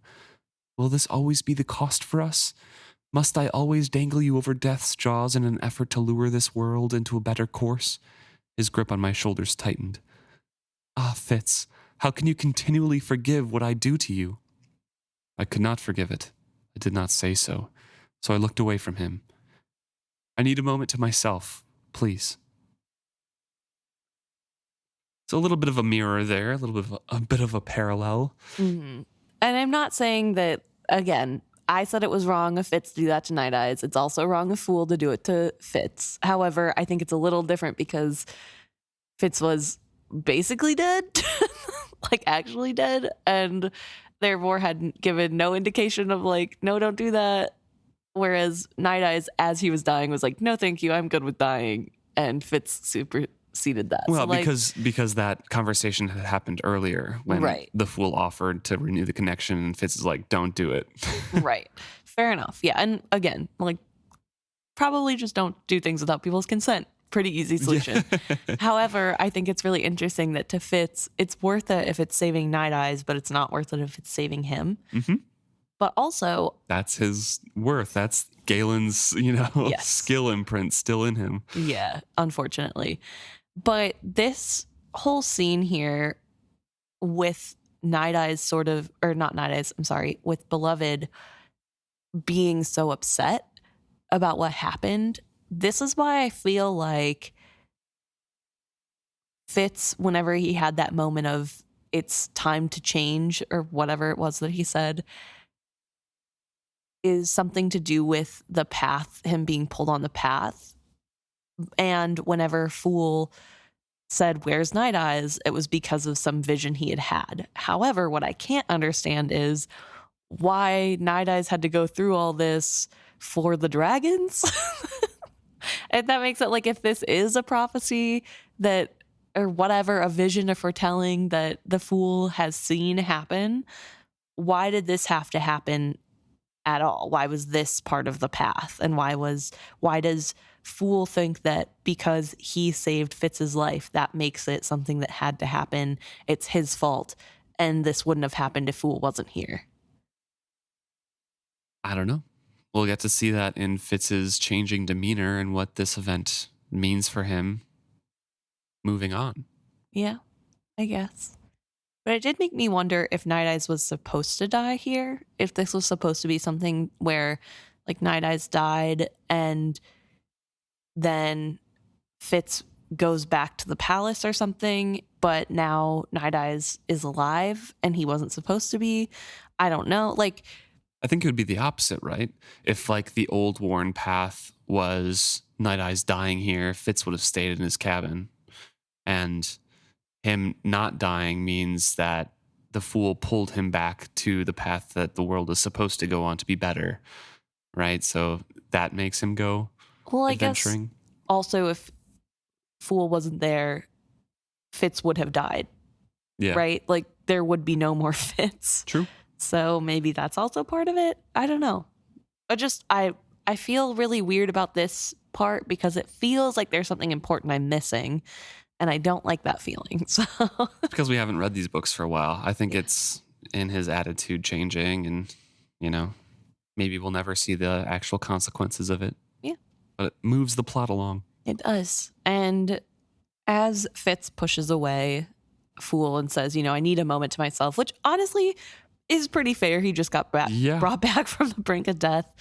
Will this always be the cost for us? Must I always dangle you over death's jaws in an effort to lure this world into a better course? His grip on my shoulders tightened. Ah, Fitz, how can you continually forgive what I do to you? I could not forgive it. I did not say so I looked away from him. I need a moment to myself, please. So a little bit of a mirror there, a bit of a parallel. Mm-hmm. And I'm not saying that, again, I said it was wrong of Fitz to do that to Nighteyes. It's also wrong of Fool to do it to Fitz. However, I think it's a little different because Fitz was basically dead, like actually dead, and therefore had given no indication of like, no, don't do that. Whereas Nighteyes, as he was dying, was like, no, thank you, I'm good with dying. And Fitz superseded that. Well, so, like, because that conversation had happened earlier when the fool offered to renew the connection, and Fitz is like, don't do it. Right. Fair enough. Yeah. And again, like, probably just don't do things without people's consent. Pretty easy solution. Yeah. However, I think it's really interesting that to Fitz, it's worth it if it's saving Nighteyes, but it's not worth it if it's saving him. Mm-hmm. But also, that's his worth. That's Galen's, yes, skill imprint still in him. Yeah, unfortunately. But this whole scene here with Nighteyes with Beloved being so upset about what happened, this is why I feel like Fitz, whenever he had that moment of it's time to change or whatever it was that he said, is something to do with the path, him being pulled on the path. And whenever Fool said, where's Nighteyes? It was because of some vision he had had. However, what I can't understand is why Nighteyes had to go through all this for the dragons. And that makes it like, if this is a prophecy that, or whatever, a vision, a foretelling that the Fool has seen happen, why did this have to happen at all? Why was this part of the path? And why does Fool think that because he saved Fitz's life, that makes it something that had to happen? It's his fault, and this wouldn't have happened if Fool wasn't here. I don't know. We'll get to see that in Fitz's changing demeanor and what this event means for him moving on. Yeah, I guess. But it did make me wonder if Nighteyes was supposed to die here. If this was supposed to be something where, like, Nighteyes died and then Fitz goes back to the palace or something, but now Nighteyes is alive and he wasn't supposed to be. I don't know. Like, I think it would be the opposite, right? If, like, the old worn path was Nighteyes dying here, Fitz would have stayed in his cabin. And him not dying means that the Fool pulled him back to the path that the world is supposed to go on to be better, right? So that makes him go adventuring. Guess also if Fool wasn't there, Fitz would have died. Yeah. Right? Like, there would be no more Fitz. True. So maybe that's also part of it. I don't know. I I feel really weird about this part because it feels like there's something important I'm missing, and I don't like that feeling. So Because we haven't read these books for a while. I think it's in his attitude changing, and, maybe we'll never see the actual consequences of it. Yeah. But it moves the plot along. It does. And as Fitz pushes away Fool and says, I need a moment to myself, which honestly is pretty fair. He just got brought back from the brink of death.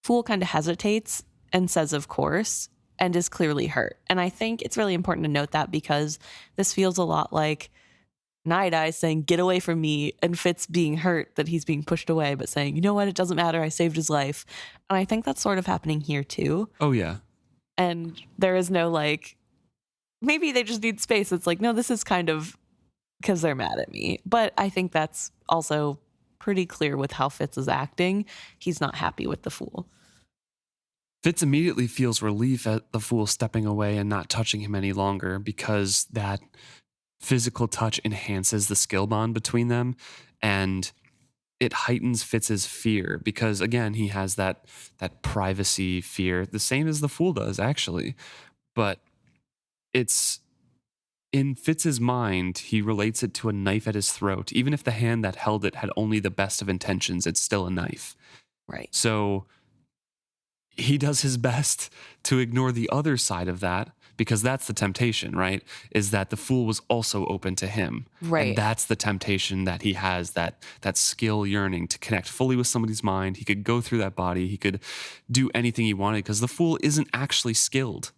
Fool kind of hesitates and says, of course, and is clearly hurt. And I think it's really important to note that because this feels a lot like Nighteyes saying, get away from me, and Fitz being hurt that he's being pushed away, but saying, you know what, it doesn't matter, I saved his life. And I think that's sort of happening here too. Oh, yeah. And there is no maybe they just need space. It's like, no, this is kind of because they're mad at me. But I think that's also pretty clear with how Fitz is acting. He's not happy with the Fool. Fitz immediately feels relief at the Fool stepping away and not touching him any longer, because that physical touch enhances the skill bond between them, and it heightens Fitz's fear because, again, he has that privacy fear, the same as the Fool does, actually. But it's in Fitz's mind, he relates it to a knife at his throat. Even if the hand that held it had only the best of intentions, it's still a knife. Right. So he does his best to ignore the other side of that, because that's the temptation, right? Is that the Fool was also open to him. Right. And that's the temptation that he has, that skill yearning to connect fully with somebody's mind. He could go through that body. He could do anything he wanted because the Fool isn't actually skilled.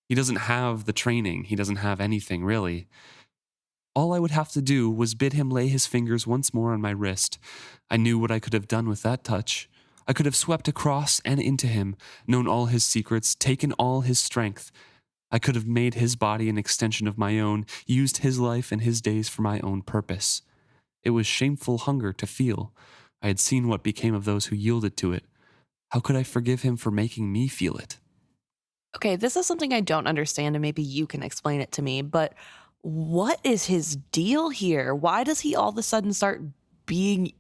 He doesn't have the training. He doesn't have anything, really. All I would have to do was bid him lay his fingers once more on my wrist. I knew what I could have done with that touch. I could have swept across and into him, known all his secrets, taken all his strength. I could have made his body an extension of my own, used his life and his days for my own purpose. It was shameful hunger to feel. I had seen what became of those who yielded to it. How could I forgive him for making me feel it? Okay, this is something I don't understand, and maybe you can explain it to me, but what is his deal here? Why does he all of a sudden start being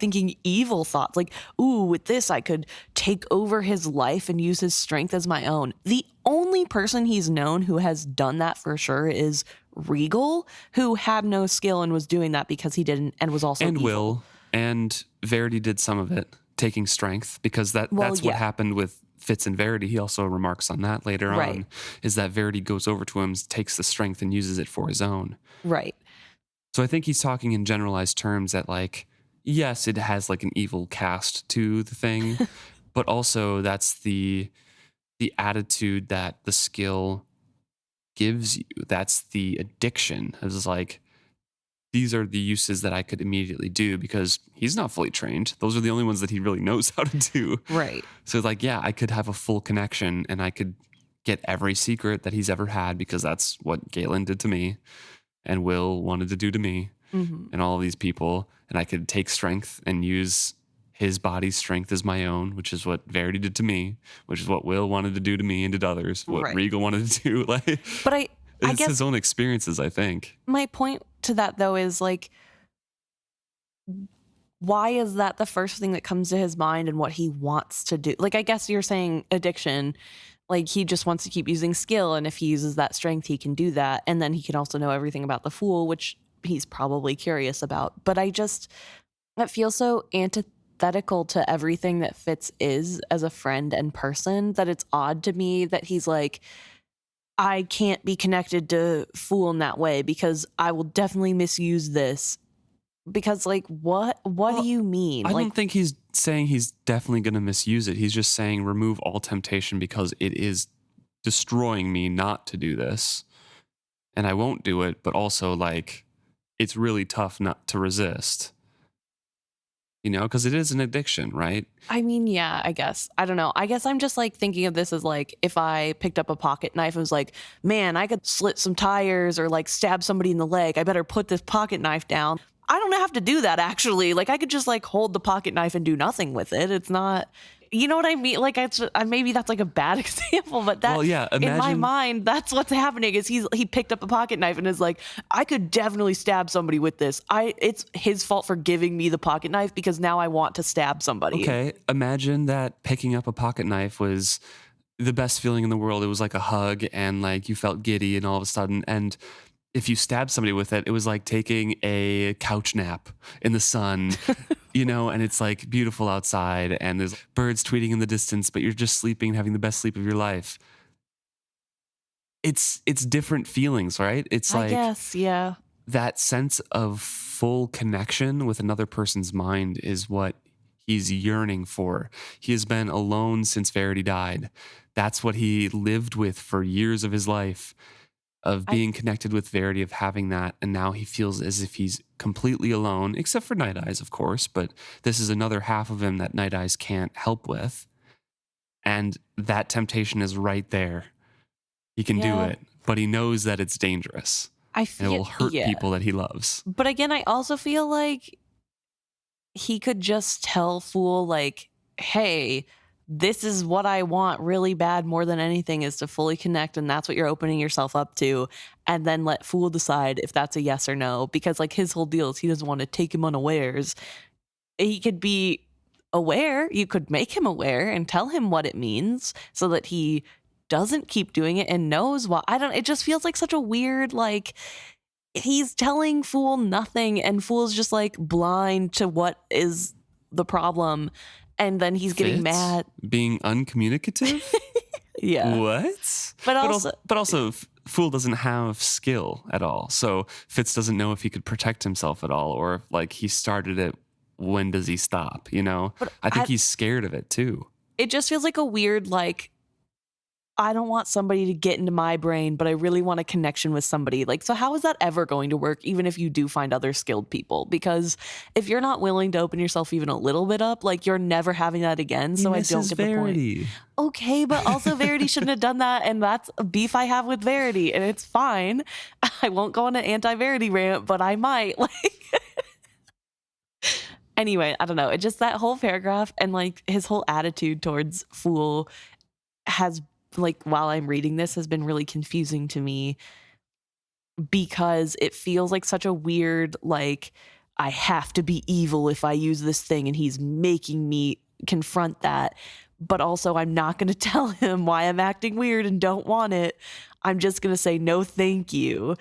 thinking evil thoughts? Ooh, with this, I could take over his life and use his strength as my own. The only person he's known who has done that for sure is Regal, who had no skill and was doing that because he didn't, and was also and evil. Will, and Verity did some of it, taking strength, because that's what happened with Fitz and Verity. He also remarks on that later on, is that Verity goes over to him, takes the strength and uses it for his own. Right. So I think he's talking in generalized terms that, yes, it has an evil cast to the thing, but also that's the attitude that the skill gives you. That's the addiction. It's these are the uses that I could immediately do because he's not fully trained. Those are the only ones that he really knows how to do. Right. So I could have a full connection and I could get every secret that he's ever had because that's what Galen did to me and Will wanted to do to me and all of these people. And I could take strength and use his body's strength as my own, which is what Verity did to me, which is what Will wanted to do to me and did others, what Regal wanted to do. But I guess his own experiences, I think. My point to that, though, is why is that the first thing that comes to his mind and what he wants to do? I guess you're saying addiction, he just wants to keep using skill, and if he uses that strength, he can do that. And then he can also know everything about the Fool, which he's probably curious about. But that feels so antithetical to everything that Fitz is as a friend and person that it's odd to me that he's I can't be connected to Fool in that way because I will definitely misuse this. Because what do you mean? I don't think he's saying he's definitely going to misuse it. He's just saying remove all temptation because it is destroying me not to do this. And I won't do it, but also it's really tough not to resist. Because it is an addiction, right? I mean, yeah, I guess. I don't know. I guess I'm just thinking of this as if I picked up a pocket knife and was man, I could slit some tires or stab somebody in the leg. I better put this pocket knife down. I don't have to do that, actually. I could just hold the pocket knife and do nothing with it. It's not, You know what I mean? Like, maybe that's like a bad example, but that, Well, yeah, in my imagine mind, that's what's happening. Is he picked up a pocket knife and is like, I could definitely stab somebody with this. It's his fault for giving me the pocket knife because now I want to stab somebody. okay, imagine that picking up a pocket knife was the best feeling in the world. It was like a hug and like you felt giddy and all of a sudden, and if you stabbed somebody with it, it was like taking a couch nap in the sun, and it's like beautiful outside and there's birds tweeting in the distance, but you're just sleeping and having the best sleep of your life. It's different feelings, right? It's I like guess, yeah. that sense of full connection with another person's mind is what he's yearning for. He has been alone since Verity died. That's what he lived with for years of his life, of I being connected with Verity, of having that. And now he feels as if he's completely alone, except for Nighteyes, of course. But this is another half of him that Nighteyes can't help with. And that temptation is right there. He can do yeah. it, but he knows that it's dangerous. I And it will feel hurt yeah. people that he loves. But again, I also feel like he could just tell Fool, like, hey, this is what I want really bad more than anything, is to fully connect, and that's what you're opening yourself up to, and then let Fool decide if that's a yes or no, because like his whole deal is he doesn't want to take him unawares. He could be aware. You could make him aware and tell him what it means so that he doesn't keep doing it and knows why. It just feels like such a weird, like, he's telling Fool nothing and Fool's just like blind to what is the problem, and then he's getting Fitz? mad. Being uncommunicative? Yeah. What? But also Fool doesn't have skill at all. So Fitz doesn't know if he could protect himself at all, or if like he started it, when does he stop? but I think he's scared of it too. it just feels like a weird, like, I don't want somebody to get into my brain, but I really want a connection with somebody. Like, so how is that ever going to work, even if you do find other skilled people? Because if you're not willing to open yourself even a little bit up, like, you're never having that again. So I don't get the point. Okay, but also Verity shouldn't have done that, and that's a beef I have with Verity, and it's fine. I won't go on an anti-Verity rant, but I might. Like, anyway, I don't know. It just, that whole paragraph and like his whole attitude towards Fool has, like, while I'm reading this, has been really confusing to me, because it feels like such a weird, like, I have to be evil if I use this thing and he's making me confront that, but also I'm not going to tell him why I'm acting weird and don't want it. I'm just going to say no thank you.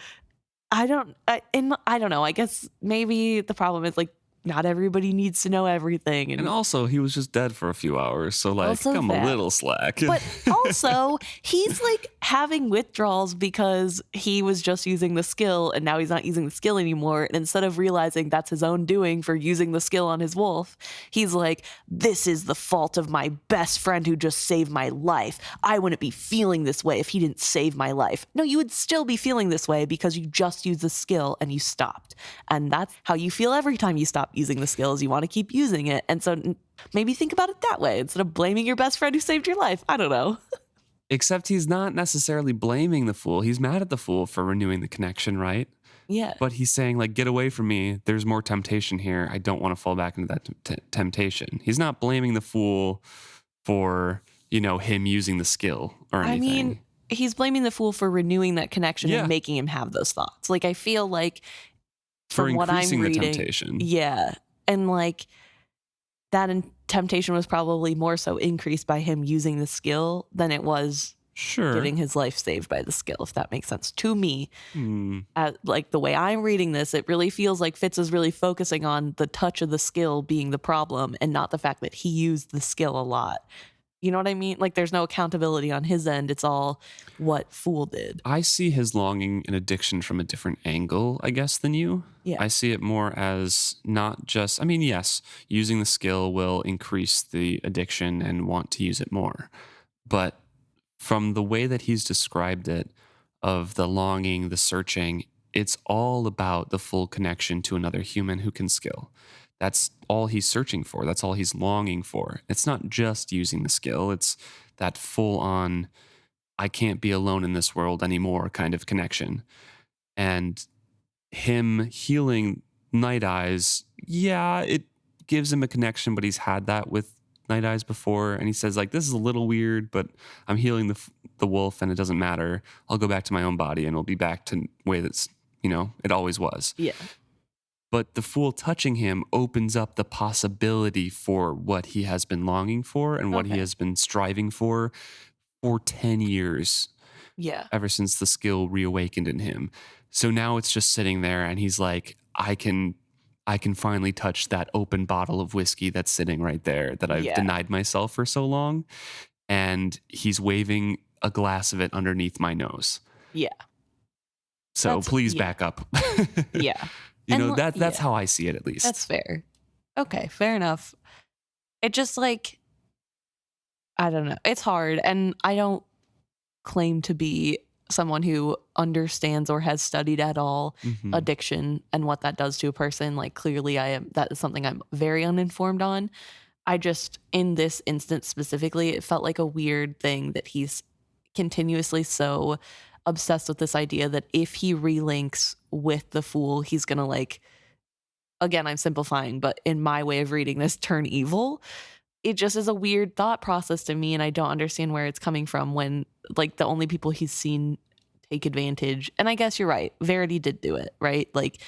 I don't know. I guess maybe the problem is, like, not everybody needs to know everything. And also, he was just dead for a few hours. So, like, Also come that. a little slack. But also, he's like having withdrawals because he was just using the skill and now he's not using the skill anymore. And instead of realizing that's his own doing for using the skill on his wolf, he's like, this is the fault of my best friend who just saved my life. I wouldn't be feeling this way if he didn't save my life. No, you would still be feeling this way because you just used the skill and you stopped. And that's how you feel every time you stop using the skills. You want to keep using it. And so maybe think about it that way instead of blaming your best friend who saved your life. I don't know. Except he's not necessarily blaming the Fool. He's mad at the Fool for renewing the connection, right? Yeah. But he's saying, like, get away from me. There's more temptation here. I don't want to fall back into that temptation. He's not blaming the Fool for, him using the skill or anything. I mean, he's blaming the Fool for renewing that connection and making him have those thoughts. Like, I feel like from what I'm reading, the temptation. Yeah. And like that temptation was probably more so increased by him using the skill than it was getting his life saved by the skill, if that makes sense to me. Like the way I'm reading this, it really feels like Fitz is really focusing on the touch of the skill being the problem and not the fact that he used the skill a lot. You know what I mean? Like, there's no accountability on his end. It's all what Fool did. I see his longing and addiction from a different angle, I guess, than you. Yeah. I see it more as not just, yes, using the skill will increase the addiction and want to use it more. But from the way that he's described it, of the longing, the searching, it's all about the full connection to another human who can skill. That's all he's searching for. That's all he's longing for. It's not just using the skill. It's that full on, I can't be alone in this world anymore kind of connection. And him healing Nighteyes, yeah, it gives him a connection, but he's had that with Nighteyes before, and he says like, this is a little weird, but I'm healing the wolf and it doesn't matter. I'll go back to my own body and it'll be back to the way that's, it always was. Yeah. But the fool touching him opens up the possibility for what he has been longing for and what he has been striving for 10 years. Yeah. Ever since the skill reawakened in him. So now it's just sitting there and he's like, I can finally touch that open bottle of whiskey that's sitting right there that I've denied myself for so long. And he's waving a glass of it underneath my nose. Yeah. So please back up. Yeah. That's how I see it, at least. That's fair. Okay, fair enough. It just like, I don't know. It's hard. And I don't claim to be someone who understands or has studied at all addiction and what that does to a person. Like, clearly that is something I'm very uninformed on. I just, in this instance specifically, it felt like a weird thing that he's continuously so obsessed with this idea that if he relinks with the fool, he's gonna, like, again, I'm simplifying, but in my way of reading this, turn evil. It just is a weird thought process to me, and I don't understand where it's coming from when, like, the only people he's seen take advantage, and I guess you're right, Verity did do it, right? Like,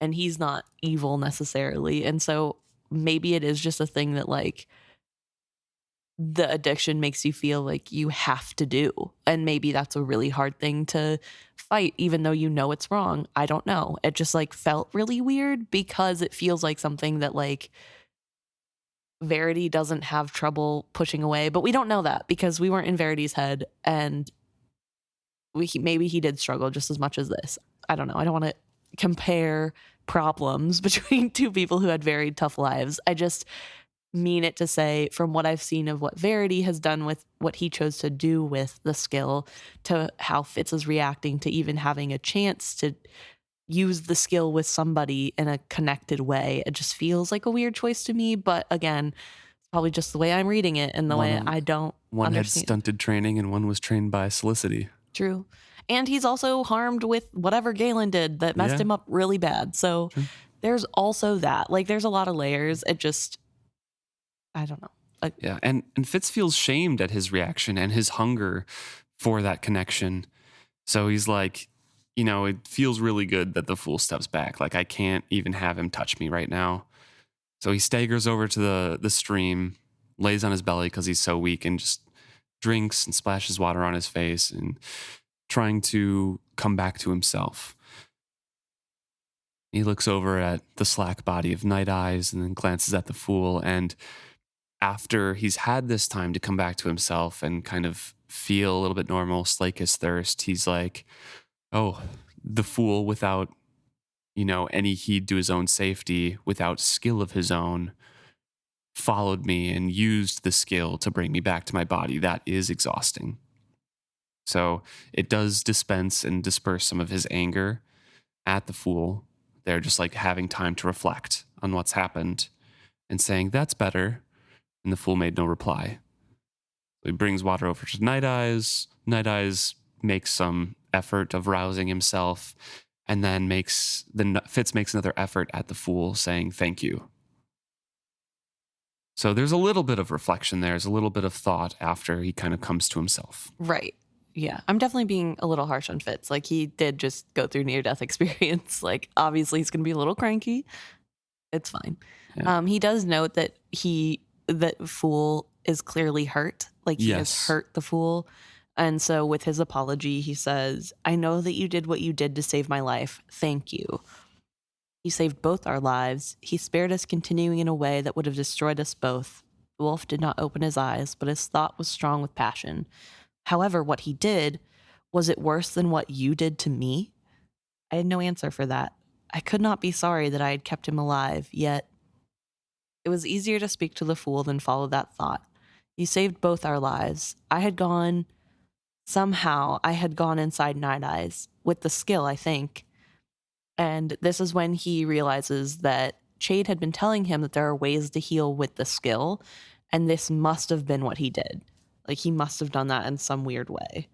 and he's not evil necessarily, and so maybe it is just a thing that, like, the addiction makes you feel like you have to do, and maybe that's a really hard thing to fight, even though you know it's wrong. I don't know. It just, like, felt really weird because it feels like something that, like, Verity doesn't have trouble pushing away, but we don't know that because we weren't in Verity's head, and maybe he did struggle just as much as this. I don't know. I don't want to compare problems between two people who had very tough lives. I just mean it to say, from what I've seen of what Verity has done with what he chose to do with the skill, to how Fitz is reacting to even having a chance to use the skill with somebody in a connected way, it just feels like a weird choice to me. But again, it's probably just the way I'm reading it and the way I don't One understand. had stunted training and one was trained by Solicity. True. And he's also harmed with whatever Galen did that messed him up really bad. So there's also that. Like, there's a lot of layers. It just, I don't know. Yeah, and Fitz feels shamed at his reaction and his hunger for that connection. So he's like, it feels really good that the fool steps back. Like, I can't even have him touch me right now. So he staggers over to the stream, lays on his belly because he's so weak, and just drinks and splashes water on his face and trying to come back to himself. He looks over at the slack body of Nighteyes and then glances at the fool, and after he's had this time to come back to himself and kind of feel a little bit normal, slake his thirst, he's like, oh, the fool, without, any heed to his own safety, without skill of his own, followed me and used the skill to bring me back to my body. That is exhausting. So it does dispense and disperse some of his anger at the fool. They're just like having time to reflect on what's happened and saying, that's better. And the fool made no reply. So he brings water over to Nighteyes. Nighteyes makes some effort of rousing himself, and then Fitz makes another effort at the fool, saying thank you. So there's a little bit of reflection there. There's a little bit of thought after he kind of comes to himself. Right. Yeah. I'm definitely being a little harsh on Fitz. Like, he did just go through near-death experience. Like, obviously he's going to be a little cranky. It's fine. Yeah. He does note that that fool is clearly hurt. Like, he has hurt the fool. And so with his apology, he says, I know that you did what you did to save my life. Thank you. He saved both our lives. He spared us continuing in a way that would have destroyed us both. The wolf did not open his eyes, but his thought was strong with passion. However, what he did, was it worse than what you did to me? I had no answer for that. I could not be sorry that I had kept him alive, yet it was easier to speak to the fool than follow that thought. You saved both our lives. Somehow I had gone inside Nighteyes, with the skill, I think. And this is when he realizes that Chade had been telling him that there are ways to heal with the skill, and this must have been what he did. Like, he must have done that in some weird way.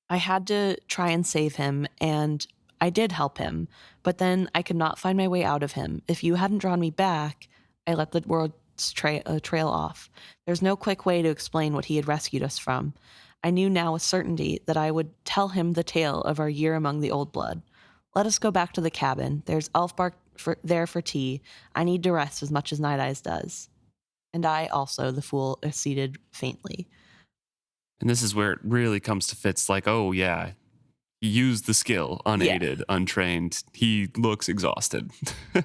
I had to try and save him, and I did help him, but then I could not find my way out of him. If you hadn't drawn me back, I let the words trail off. There's no quick way to explain what he had rescued us from. I knew now with certainty that I would tell him the tale of our year among the old blood. Let us go back to the cabin. There's elf bark there for tea. I need to rest as much as Nighteyes does. And I also, the fool, acceded faintly. And this is where it really comes to Fitz, like, oh, yeah, he used the skill, unaided, untrained. He looks exhausted.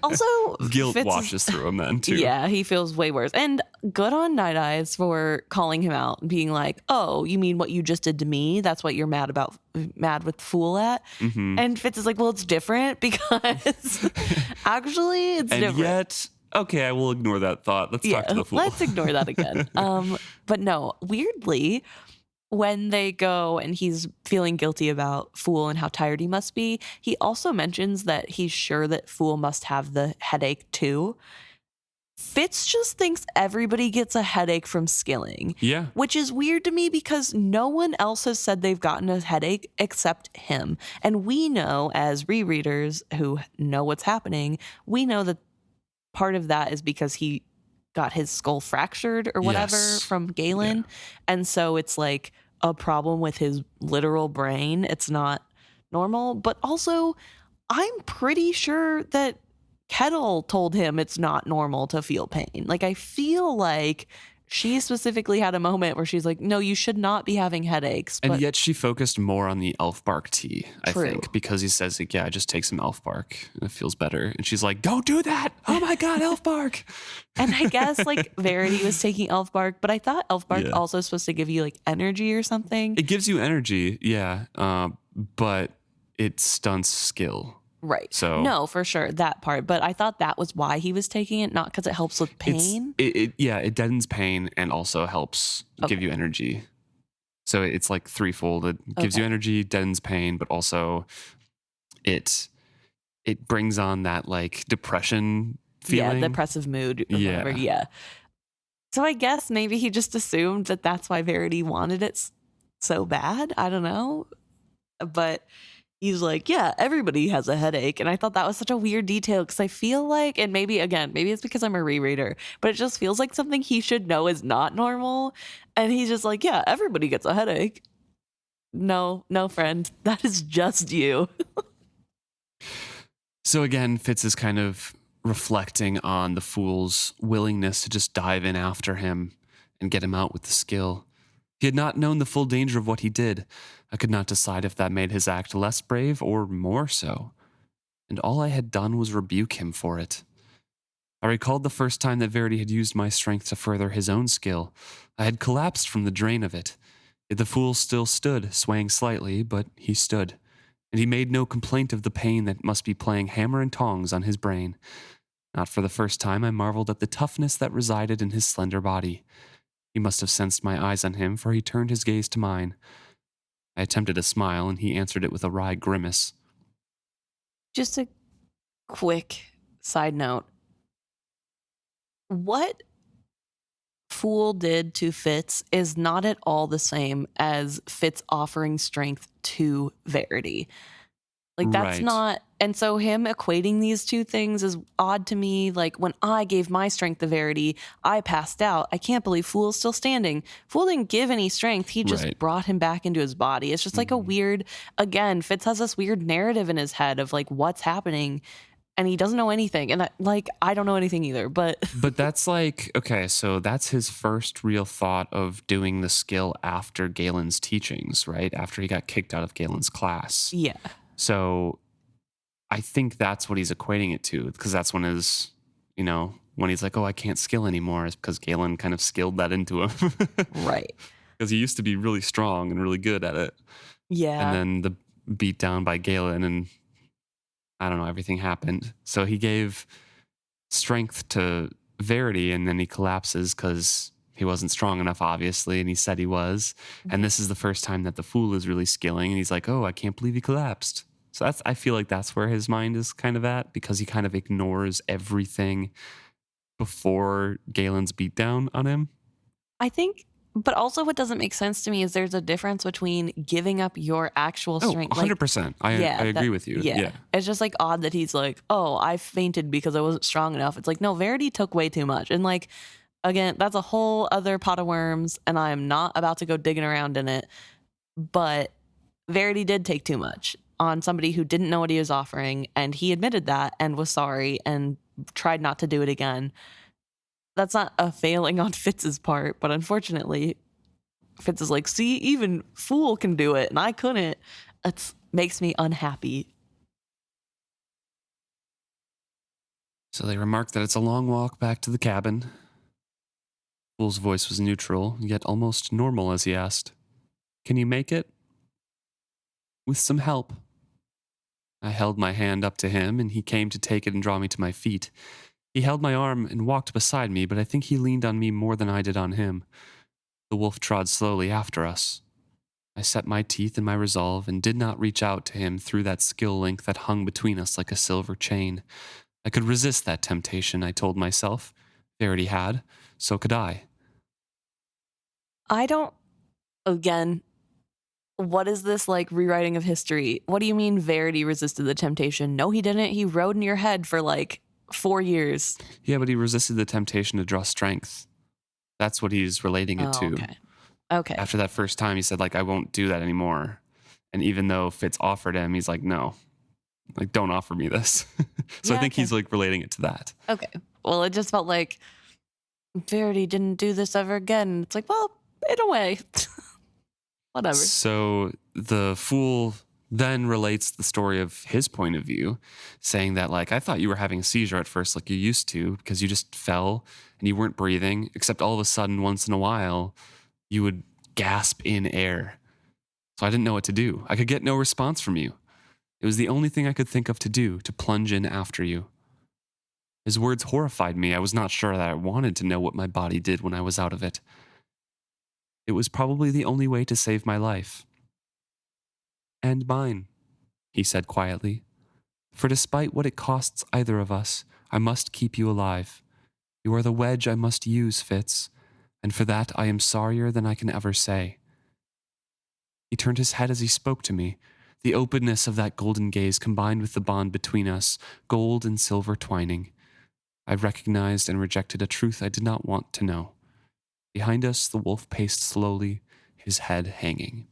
Also, guilt Fitz washes through him then, too. Yeah, he feels way worse. And good on Nighteyes for calling him out and being like, oh, you mean what you just did to me? That's what you're mad with Fool at? Mm-hmm. And Fitz is like, well, it's different because actually it's different. And yet, okay, I will ignore that thought. Let's talk to the Fool. Let's ignore that again. But no, weirdly, when they go and he's feeling guilty about Fool and how tired he must be, he also mentions that he's sure that Fool must have the headache too. Fitz just thinks everybody gets a headache from skilling. Yeah. Which is weird to me because no one else has said they've gotten a headache except him. And we know, as rereaders who know what's happening, we know that part of that is because he got his skull fractured or whatever from Galen. Yeah. And so it's like a problem with his literal brain. It's not normal. But also, I'm pretty sure that Kettle told him it's not normal to feel pain. Like, I feel like she specifically had a moment where she's like, no, you should not be having headaches. And yet she focused more on the elf bark tea, I True. think, because he says, like, yeah, just take some elf bark and it feels better. And she's like, don't do that. Oh my God, elf bark. And I guess like Verity was taking elf bark, but I thought elf bark also supposed to give you like energy or something. It gives you energy, yeah, but it stunts skill. Right. So no, for sure, that part. But I thought that was why he was taking it, not because it helps with pain. It deadens pain and also helps give you energy. So it's like threefold. It gives you energy, deadens pain, but also it brings on that like depression feeling. Yeah, depressive mood. Or whatever. Yeah. So I guess maybe he just assumed that that's why Verity wanted it so bad. I don't know. But he's like, yeah, everybody has a headache. And I thought that was such a weird detail because I feel like, and maybe it's because I'm a rereader, but it just feels like something he should know is not normal. And he's just like, yeah, everybody gets a headache. No, friend, that is just you. So again, Fitz is kind of reflecting on the Fool's willingness to just dive in after him and get him out with the skill. He had not known the full danger of what he did. I could not decide if that made his act less brave or more so. And all I had done was rebuke him for it. I recalled the first time that Verity had used my strength to further his own skill. I had collapsed from the drain of it. Yet the Fool still stood, swaying slightly, but he stood. And he made no complaint of the pain that must be playing hammer and tongs on his brain. Not for the first time I marveled at the toughness that resided in his slender body. He must have sensed my eyes on him, for he turned his gaze to mine. I attempted a smile, and he answered it with a wry grimace. Just a quick side note. What Fool did to Fitz is not at all the same as Fitz offering strength to Verity. Like, that's not... And so him equating these two things is odd to me. Like, when I gave my strength to Verity, I passed out. I can't believe Fool's still standing. Fool didn't give any strength. He just brought him back into his body. It's just like a weird... Again, Fitz has this weird narrative in his head of, like, what's happening. And he doesn't know anything. And, I don't know anything either, but... But that's like... Okay, so that's his first real thought of doing the skill after Galen's teachings, right? After he got kicked out of Galen's class. Yeah. So I think that's what he's equating it to, because that's when when he's like, oh, I can't skill anymore, is because Galen kind of skilled that into him. Right. Because he used to be really strong and really good at it. Yeah. And then the beat down by Galen and I don't know, everything happened. So he gave strength to Verity and then he collapses because he wasn't strong enough, obviously, and he said he was. And this is the first time that the Fool is really skilling, and he's like, oh, I can't believe he collapsed. So I feel like that's where his mind is kind of at, because he kind of ignores everything before Galen's beatdown on him. I think But also what doesn't make sense to me is there's a difference between giving up your actual Oh, strength. 100%. I agree with you. Yeah. It's just like odd that he's like, oh, I fainted because I wasn't strong enough. It's like, no, Verity took way too much. And like, again, that's a whole other pot of worms, and I'm not about to go digging around in it. But Verity did take too much on somebody who didn't know what he was offering, and he admitted that and was sorry and tried not to do it again. That's not a failing on Fitz's part, but unfortunately, Fitz is like, see, even Fool can do it, and I couldn't. It makes me unhappy. So they remark that it's a long walk back to the cabin. Fool's voice was neutral, yet almost normal as he asked, "Can you make it?" "With some help." I held my hand up to him, and he came to take it and draw me to my feet. He held my arm and walked beside me, but I think he leaned on me more than I did on him. The wolf trod slowly after us. I set my teeth in my resolve and did not reach out to him through that skill link that hung between us like a silver chain. I could resist that temptation, I told myself. Verity had, so could I. I don't, again, what is this like rewriting of history? What do you mean Verity resisted the temptation? No, he didn't. He rode in your head for like 4 years. Yeah, but he resisted the temptation to draw strength. That's what he's relating it to. Okay. After that first time, he said, like, I won't do that anymore. And even though Fitz offered him, he's like, no, like, don't offer me this. So yeah, I think he's like relating it to that. Okay. Well, it just felt like Verity didn't do this ever again. It's like, well, in a way, whatever. So the fool then relates the story of his point of view, saying that, like, I thought you were having a seizure at first, like you used to, because you just fell and you weren't breathing, except all of a sudden, once in a while, you would gasp in air. So I didn't know what to do. I could get no response from you. It was the only thing I could think of to do, to plunge in after you. His words horrified me. I was not sure that I wanted to know what my body did when I was out of it. It was probably the only way to save my life. "And mine," he said quietly. "For despite what it costs either of us, I must keep you alive. You are the wedge I must use, Fitz, and for that I am sorrier than I can ever say." He turned his head as he spoke to me. The openness of that golden gaze combined with the bond between us, gold and silver twining. I recognized and rejected a truth I did not want to know. Behind us, the wolf paced slowly, his head hanging.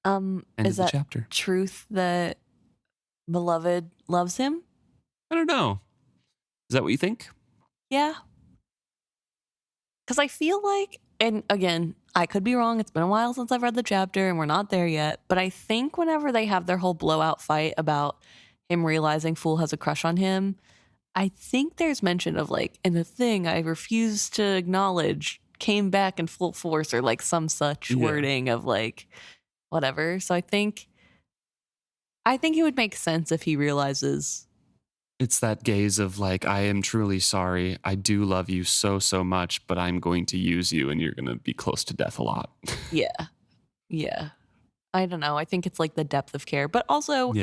End is of the that chapter. Truth that beloved loves him? I don't know. Is that what you think? Yeah. Because I feel like, and again, I could be wrong. It's been a while since I've read the chapter and we're not there yet. But I think whenever they have their whole blowout fight about him realizing Fool has a crush on him, I think there's mention of like, and the thing I refuse to acknowledge came back in full force, or like some such wording of like whatever. So I think it would make sense if he realizes. It's that gaze of like, I am truly sorry. I do love you so, so much, but I'm going to use you and you're going to be close to death a lot. Yeah. Yeah. I don't know. I think it's like the depth of care, but also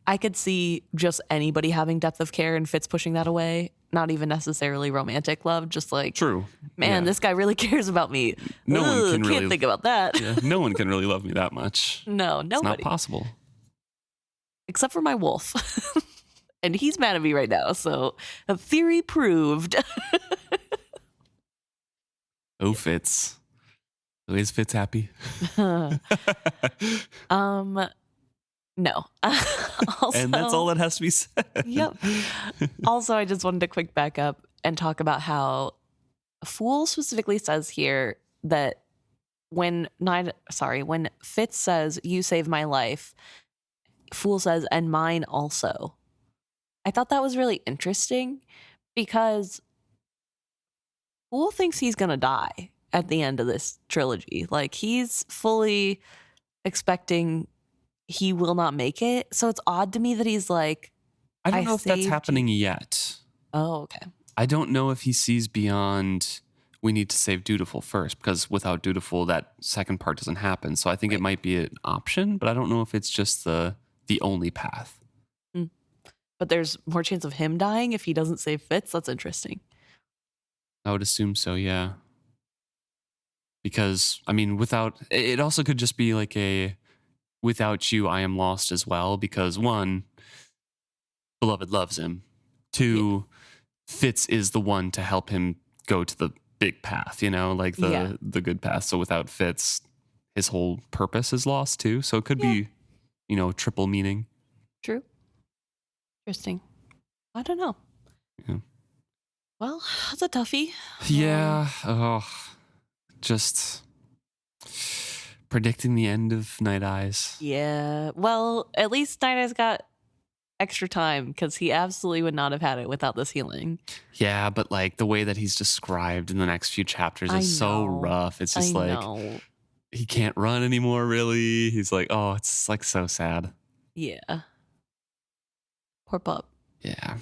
I could see just anybody having depth of care and Fitz pushing that away. Not even necessarily romantic love, just like, true. Man, this guy really cares about me. No one can can't think about that. Yeah, no one can really love me that much. No, nobody. It's not possible. Except for my wolf. And he's mad at me right now, so a theory proved. Oh, Fitz. Is Fitz happy? No. Also, and that's all that has to be said. Yep. Also, I just wanted to quick back up and talk about how Fool specifically says here that when Fitz says, "You saved my life," Fool says, "And mine also." I thought that was really interesting because Fool thinks he's going to die at the end of this trilogy. Like, he's fully expecting he will not make it. So it's odd to me that he's like, I don't know if that's happening yet. Oh, okay. I don't know if he sees beyond, we need to save Dutiful first, because without Dutiful, that second part doesn't happen. So I think it might be an option, but I don't know if it's just the only path. But there's more chance of him dying if he doesn't save Fitz. That's interesting. I would assume so, yeah. Because, I mean, without, it also could just be like a, without you, I am lost as well. Because one, Beloved loves him. Yeah. Two, Fitz is the one to help him go to the big path, like Yeah. the good path. So without Fitz, his whole purpose is lost too. So it could Yeah. be, triple meaning. True. Interesting. I don't know. Yeah. Well, that's a toughie. Yeah. Oh, just predicting the end of Nighteyes. Yeah. Well, at least Nighteyes got extra time because he absolutely would not have had it without this healing. Yeah, but like the way that he's described in the next few chapters is so rough. It's just he can't run anymore, really. He's like, oh, it's like so sad. Yeah. Poor pup. Yeah.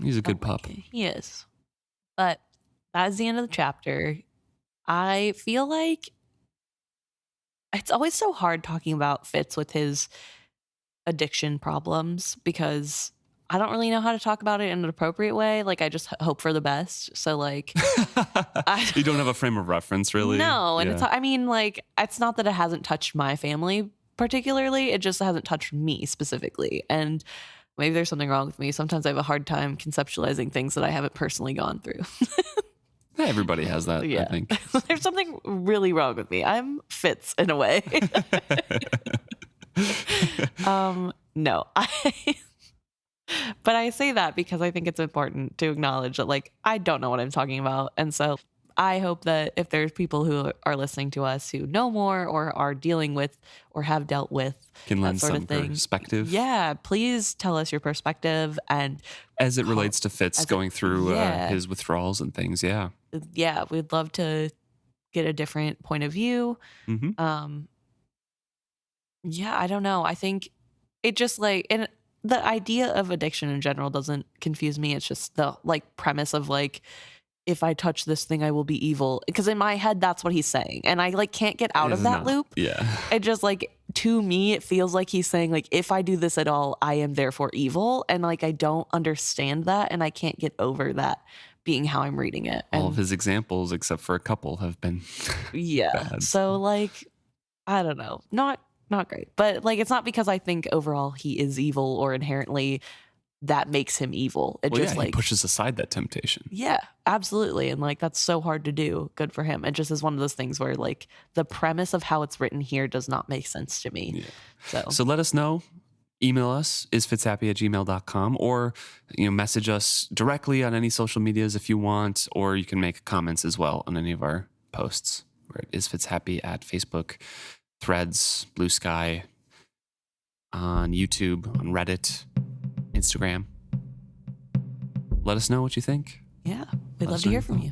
He's a good pup. He is. But that is the end of the chapter. I feel like it's always so hard talking about Fitz with his addiction problems because I don't really know how to talk about it in an appropriate way. Like, I just hope for the best. So, like, you don't have a frame of reference, really? No. And it's not that it hasn't touched my family particularly. It just hasn't touched me specifically. And maybe there's something wrong with me. Sometimes I have a hard time conceptualizing things that I haven't personally gone through. Everybody has that, yeah. I think. There's something really wrong with me. I'm Fitz in a way. No. But I say that because I think it's important to acknowledge that, like, I don't know what I'm talking about. And so I hope that if there's people who are listening to us who know more or are dealing with or have dealt with can lend that sort some of thing, perspective. Yeah, please tell us your perspective. And as it relates to Fitz going through his withdrawals and things, yeah. Yeah, we'd love to get a different point of view. Mm-hmm. Yeah, I don't know. I think it just and the idea of addiction in general doesn't confuse me. It's just the premise of if I touch this thing, I will be evil. Because in my head, that's what he's saying. And I can't get out of that loop. Yeah. It just to me, it feels like he's saying if I do this at all, I am therefore evil. And I don't understand that. And I can't get over that being how I'm reading it. All of his examples, except for a couple, have been bad. So I don't know. Not great. But it's not because I think overall he is evil or inherently that makes him evil. It he pushes aside that temptation. Yeah, absolutely. And that's so hard to do. Good for him. It just is one of those things where the premise of how it's written here does not make sense to me. Yeah. So let us know. Email us, isfitshappy@gmail.com, or message us directly on any social medias if you want, or you can make comments as well on any of our posts. We're at isfitshappy at Facebook, Threads, Blue Sky, on YouTube, on Reddit, Instagram. Let us know what you think. Yeah, we'd love to hear from you.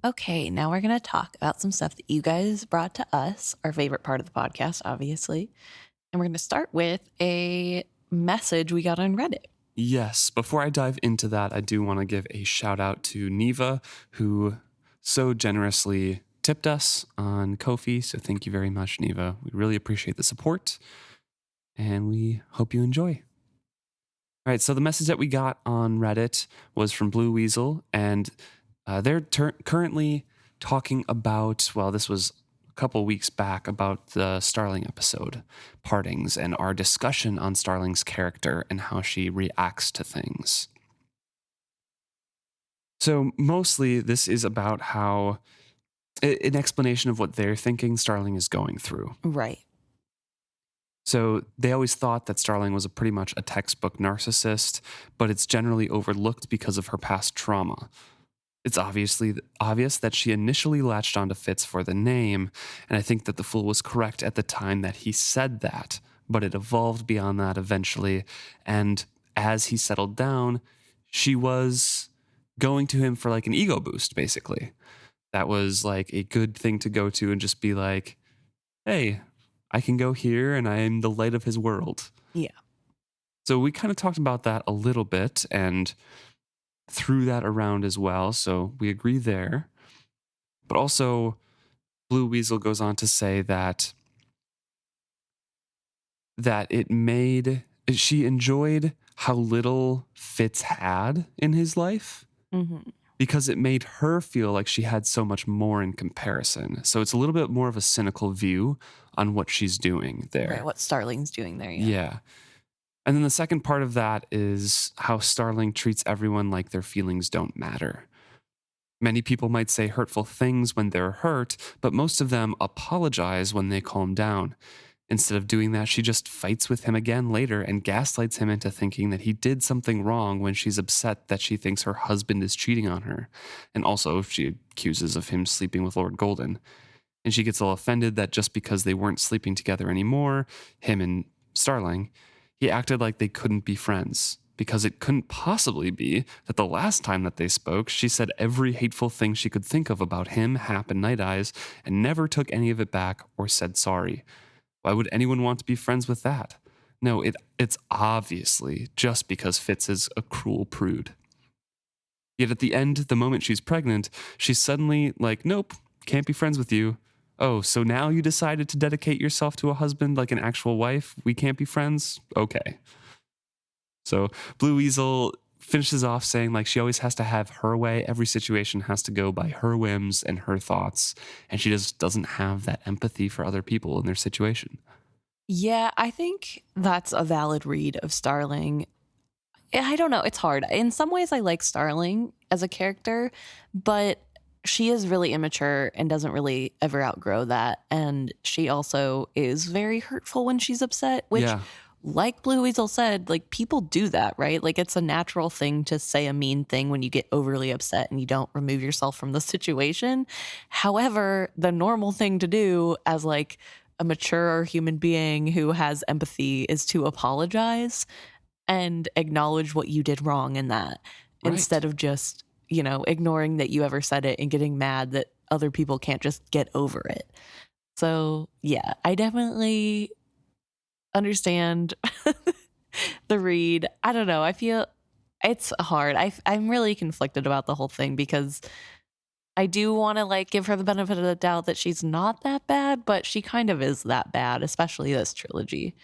Okay, now we're going to talk about some stuff that you guys brought to us, our favorite part of the podcast, obviously. And we're going to start with a message we got on Reddit. Yes. Before I dive into that, I do want to give a shout out to Neva, who so generously tipped us on Ko-fi. So thank you very much, Neva. We really appreciate the support, and we hope you enjoy. All right. So the message that we got on Reddit was from Blue Weasel, and they're currently talking about, this was couple weeks back, about the Starling episode, Partings, and our discussion on Starling's character and how she reacts to things. So mostly this is about how an explanation of what they're thinking Starling is going through. Right. So they always thought that Starling was pretty much a textbook narcissist, but it's generally overlooked because of her past trauma. It's obviously obvious that she initially latched onto Fitz for the name, and I think that the fool was correct at the time that he said that, but it evolved beyond that eventually, and as he settled down, she was going to him for an ego boost, basically. That was a good thing to go to and just be like, hey, I can go here and I am the light of his world. Yeah. So we kind of talked about that a little bit, and threw that around as well, so we agree there. But also, Blue Weasel goes on to say that that she enjoyed how little Fitz had in his life Mm-hmm. because it made her feel like she had so much more in comparison. So it's a little bit more of a cynical view on what she's doing there. Right, what Starling's doing there, yeah. Yeah. And then the second part of that is how Starling treats everyone like their feelings don't matter. Many people might say hurtful things when they're hurt, but most of them apologize when they calm down. Instead of doing that, she just fights with him again later and gaslights him into thinking that he did something wrong when she's upset that she thinks her husband is cheating on her. And also, she accuses of him sleeping with Lord Golden. And she gets all offended that just because they weren't sleeping together anymore, him and Starling, he acted like they couldn't be friends. Because it couldn't possibly be that the last time that they spoke, she said every hateful thing she could think of about him, Hap, and Nighteyes, and never took any of it back or said sorry. Why would anyone want to be friends with that? No, it's obviously just because Fitz is a cruel prude. Yet at the end, the moment she's pregnant, she's suddenly like, nope, can't be friends with you. Oh, so now you decided to dedicate yourself to a husband like an actual wife? We can't be friends? Okay. So Blue Weasel finishes off saying like she always has to have her way. Every situation has to go by her whims and her thoughts. And she just doesn't have that empathy for other people in their situation. Yeah, I think that's a valid read of Starling. I don't know, it's hard. In some ways, I like Starling as a character, but she is really immature and doesn't really ever outgrow that. And she also is very hurtful when she's upset, which, Yeah. like Blue Weasel said, like people do that, right? Like it's a natural thing to say a mean thing when you get overly upset and you don't remove yourself from the situation. However, the normal thing to do as like a mature human being who has empathy is to apologize and acknowledge what you did wrong in that Right. instead of just, ignoring that you ever said it and getting mad that other people can't just get over it. So, yeah, I definitely understand the read. I don't know. I feel it's hard. I'm really conflicted about the whole thing because I do want to like give her the benefit of the doubt that she's not that bad, but she kind of is that bad, especially this trilogy.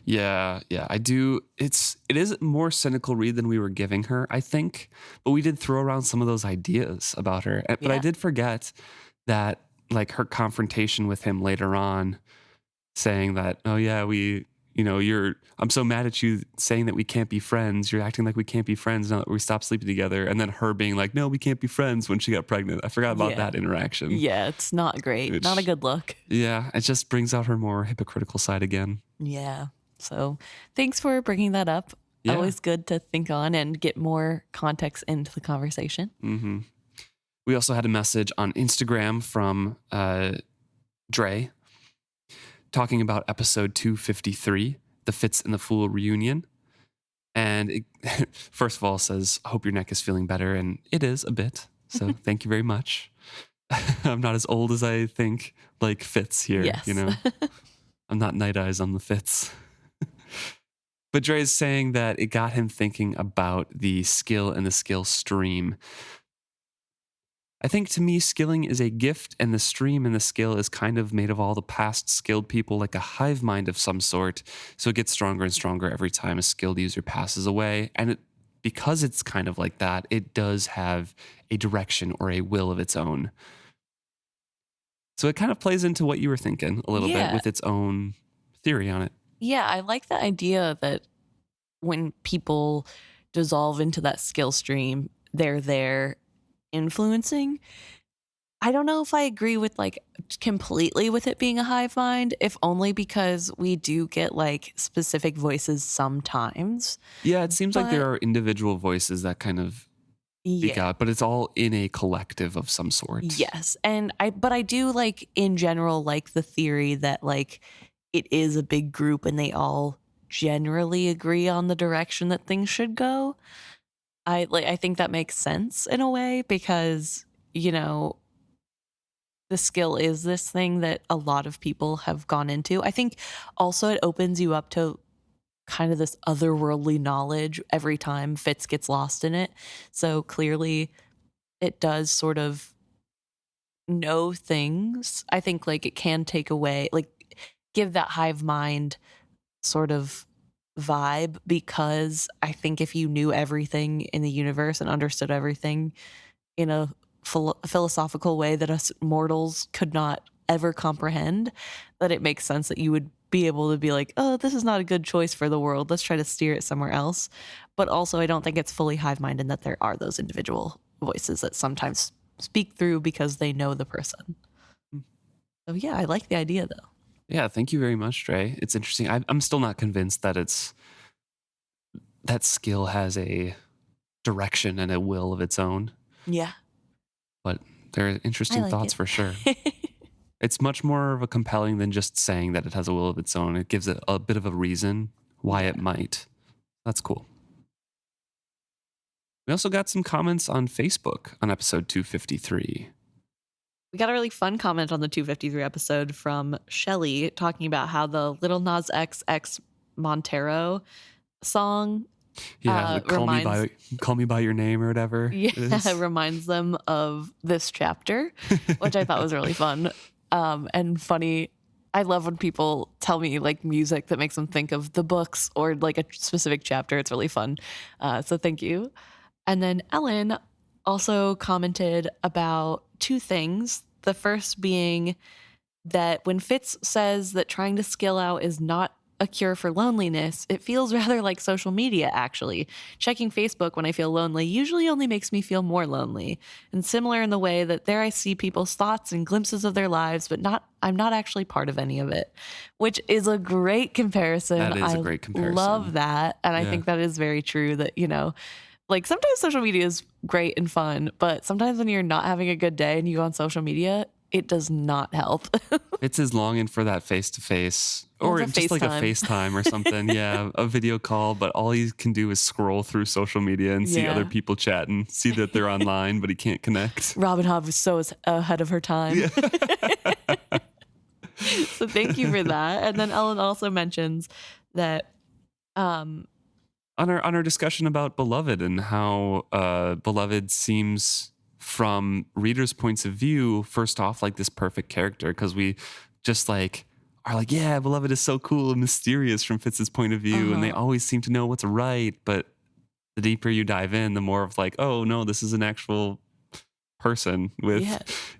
Yeah, I do. It is a more cynical read than we were giving her, I think. But we did throw around some of those ideas about her. But I Yeah. did forget that like her confrontation with him later on, saying that, oh yeah, I'm so mad at you saying that we can't be friends. You're acting like we can't be friends now that we stopped sleeping together. And then her being like, no, we can't be friends when she got pregnant. I forgot about that interaction. Yeah, it's not great. Not a good look. Yeah, it just brings out her more hypocritical side again. Yeah. So thanks for bringing that up. Yeah. Always good to think on and get more context into the conversation. Mm-hmm. We also had a message on Instagram from Dre talking about episode 253, the Fitz and the Fool reunion. And it, first of all, says, I hope your neck is feeling better. And it is a bit. So thank you very much. I'm not as old as I think, like Fitz here. Yes. I'm not Nighteyes on the Fitz. But Dre's saying that it got him thinking about the skill and the skill stream. I think to me, skilling is a gift, and the stream and the skill is kind of made of all the past skilled people, like a hive mind of some sort. So it gets stronger and stronger every time a skilled user passes away. And because it's kind of like that, it does have a direction or a will of its own. So it kind of plays into what you were thinking a little bit with its own theory on it. Yeah, I like the idea that when people dissolve into that skill stream, they're there influencing. I don't know if I agree with like completely with it being a hive mind, if only because we do get like specific voices sometimes. Yeah, it seems like there are individual voices that kind of speak out, but it's all in a collective of some sort. Yes. And I do like in general like the theory that like it is a big group and they all generally agree on the direction that things should go. I think that makes sense in a way because, the skill is this thing that a lot of people have gone into. I think also it opens you up to kind of this otherworldly knowledge every time Fitz gets lost in it. So clearly it does sort of know things. I think like it can take away, like give that hive mind sort of vibe, because I think if you knew everything in the universe and understood everything in a philosophical way that us mortals could not ever comprehend, that it makes sense that you would be able to be like, oh, this is not a good choice for the world. Let's try to steer it somewhere else. But also, I don't think it's fully hive mind, and that there are those individual voices that sometimes speak through because they know the person. So yeah, I like the idea though. Yeah, thank you very much, Dre. It's interesting. I'm still not convinced that that skill has a direction and a will of its own. Yeah. But they're interesting thoughts for sure. It's much more of a compelling than just saying that it has a will of its own. It gives it a bit of a reason why it might. That's cool. We also got some comments on Facebook on episode 253. We got a really fun comment on the 253 episode from Shelly talking about how the Lil Nas X Montero song call me by your name or whatever. Yeah, it reminds them of this chapter, which I thought was really fun and funny. I love when people tell me like music that makes them think of the books or like a specific chapter. It's really fun. So thank you. And then Ellen also commented about two things. The first being that when Fitz says that trying to skill out is not a cure for loneliness, it feels rather like social media, actually. Checking Facebook when I feel lonely usually only makes me feel more lonely. And similar in the way that there I see people's thoughts and glimpses of their lives, but I'm not actually part of any of it, which is a great comparison. That is a great comparison. I love that. And I think that is very true that, you know, like sometimes social media is great and fun, but sometimes when you're not having a good day and you go on social media, it does not help. It's his longing for that face-to-face or just like a FaceTime or something. Yeah, a video call, but all he can do is scroll through social media and see other people chatting, see that they're online, but he can't connect. Robin Hobb was so ahead of her time. Yeah. So thank you for that. And then Ellen also mentions that on our discussion about Beloved and how Beloved seems, from readers' points of view, first off, like this perfect character, because we just like are like, yeah, Beloved is so cool and mysterious from Fitz's point of view, and they always seem to know what's right. But the deeper you dive in, the more of like, oh no, this is an actual person with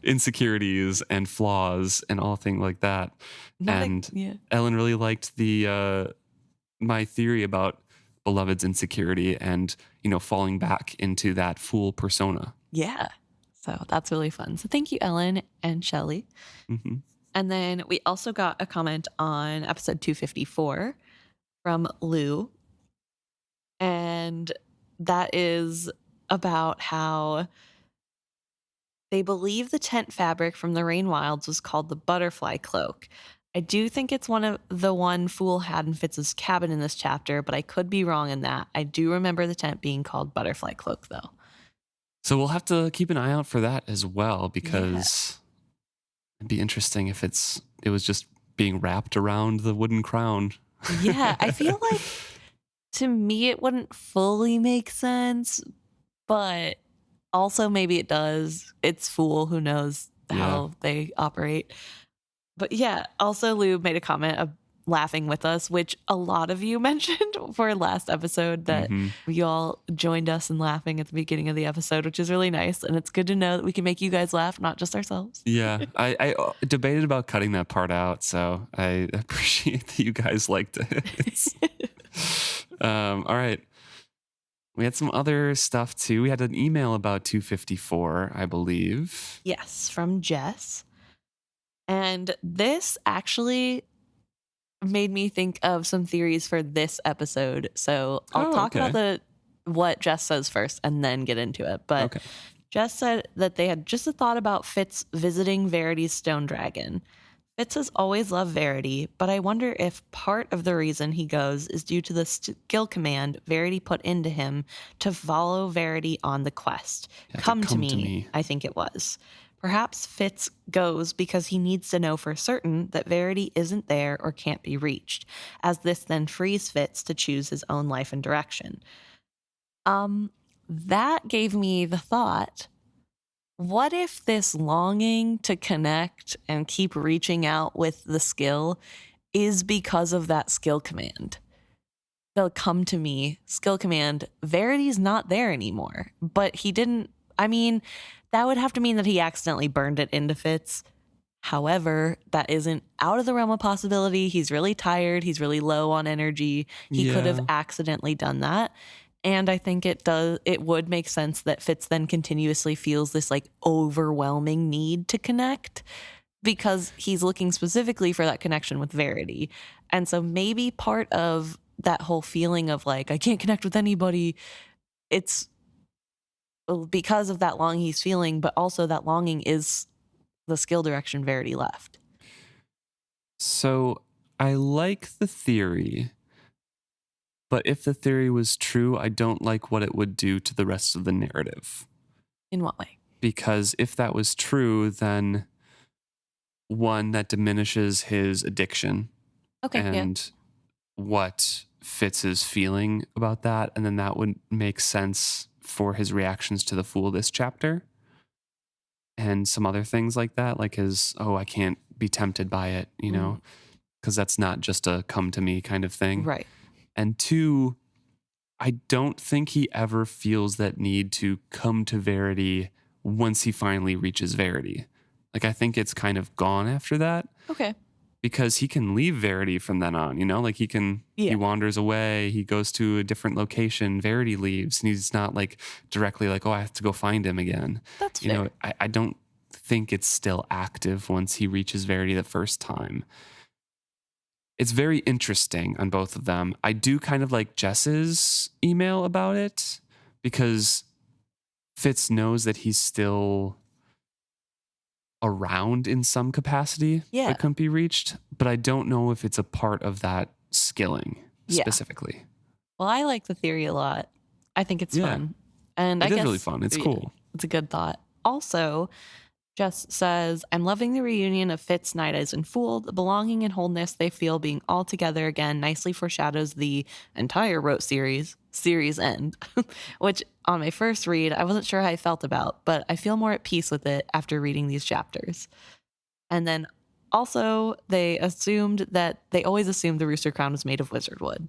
insecurities and flaws and all things like that. Ellen really liked the my theory about Beloved's insecurity and, you know, falling back into that fool persona. Yeah. So that's really fun. So thank you, Ellen and Shelly. Mm-hmm. And then we also got a comment on episode 254 from Lou. And that is about how they believe the tent fabric from the Rain Wilds was called the butterfly cloak. I do think it's the one Fool had in Fitz's cabin in this chapter, but I could be wrong in that. I do remember the tent being called butterfly cloak, though. So we'll have to keep an eye out for that as well, because it'd be interesting if it was just being wrapped around the wooden crown. Yeah, I feel like to me it wouldn't fully make sense, but also maybe it does. It's Fool, who knows how they operate. But yeah, also Lou made a comment of laughing with us, which a lot of you mentioned for last episode, that you all joined us in laughing at the beginning of the episode, which is really nice. And it's good to know that we can make you guys laugh, not just ourselves. Yeah, I debated about cutting that part out, so I appreciate that you guys liked it. All right. We had some other stuff too. We had an email about 254, I believe. Yes, from Jess. And this actually made me think of some theories for this episode. So I'll talk about what Jess says first and then get into it. But Jess said that they had just a thought about Fitz visiting Verity's stone dragon. Fitz has always loved Verity, but I wonder if part of the reason he goes is due to the skill command Verity put into him to follow Verity on the quest. Come to me, I think it was. Perhaps Fitz goes because he needs to know for certain that Verity isn't there or can't be reached, as this then frees Fitz to choose his own life and direction. That gave me the thought, what if this longing to connect and keep reaching out with the skill is because of that skill command. They'll come to me, skill command, Verity's not there anymore. But he didn't, I mean, that would have to mean that he accidentally burned it into Fitz. However, that isn't out of the realm of possibility. He's really tired. He's really low on energy. He could have accidentally done that. And I think it would make sense that Fitz then continuously feels this like overwhelming need to connect because he's looking specifically for that connection with Verity. And so maybe part of that whole feeling of like, I can't connect with anybody, it's because of that longing he's feeling, but also that longing is the skill direction Verity left. So I like the theory, but if the theory was true, I don't like what it would do to the rest of the narrative. In what way? Because if that was true, then one, that diminishes his addiction. Okay. And what Fitz is feeling about that. And then that would make sense for his reactions to the Fool this chapter. And some other things like that, like his, I can't be tempted by it, you know, because that's not just a come to me kind of thing. Right. And two, I don't think he ever feels that need to come to Verity once he finally reaches Verity. Like, I think it's kind of gone after that. Okay. Because he can leave Verity from then on, you know, like he wanders away, he goes to a different location, Verity leaves, and he's not like directly like, I have to go find him again. That's fair. You know, I don't think it's still active once he reaches Verity the first time. It's very interesting on both of them. I do kind of like Jess's email about it because Fitz knows that he's still around in some capacity that couldn't be reached, but I don't know if it's a part of that skilling specifically. Well, I like the theory a lot. I think it's fun. And it is really fun. It's cool. It's a good thought. Also, Jess says, I'm loving the reunion of Fitz, Nighteyes, and Fool. The belonging and wholeness they feel being all together again nicely foreshadows the entire Rote series end, which on my first read, I wasn't sure how I felt about, but I feel more at peace with it after reading these chapters. And then also they always assumed the Rooster Crown was made of wizard wood.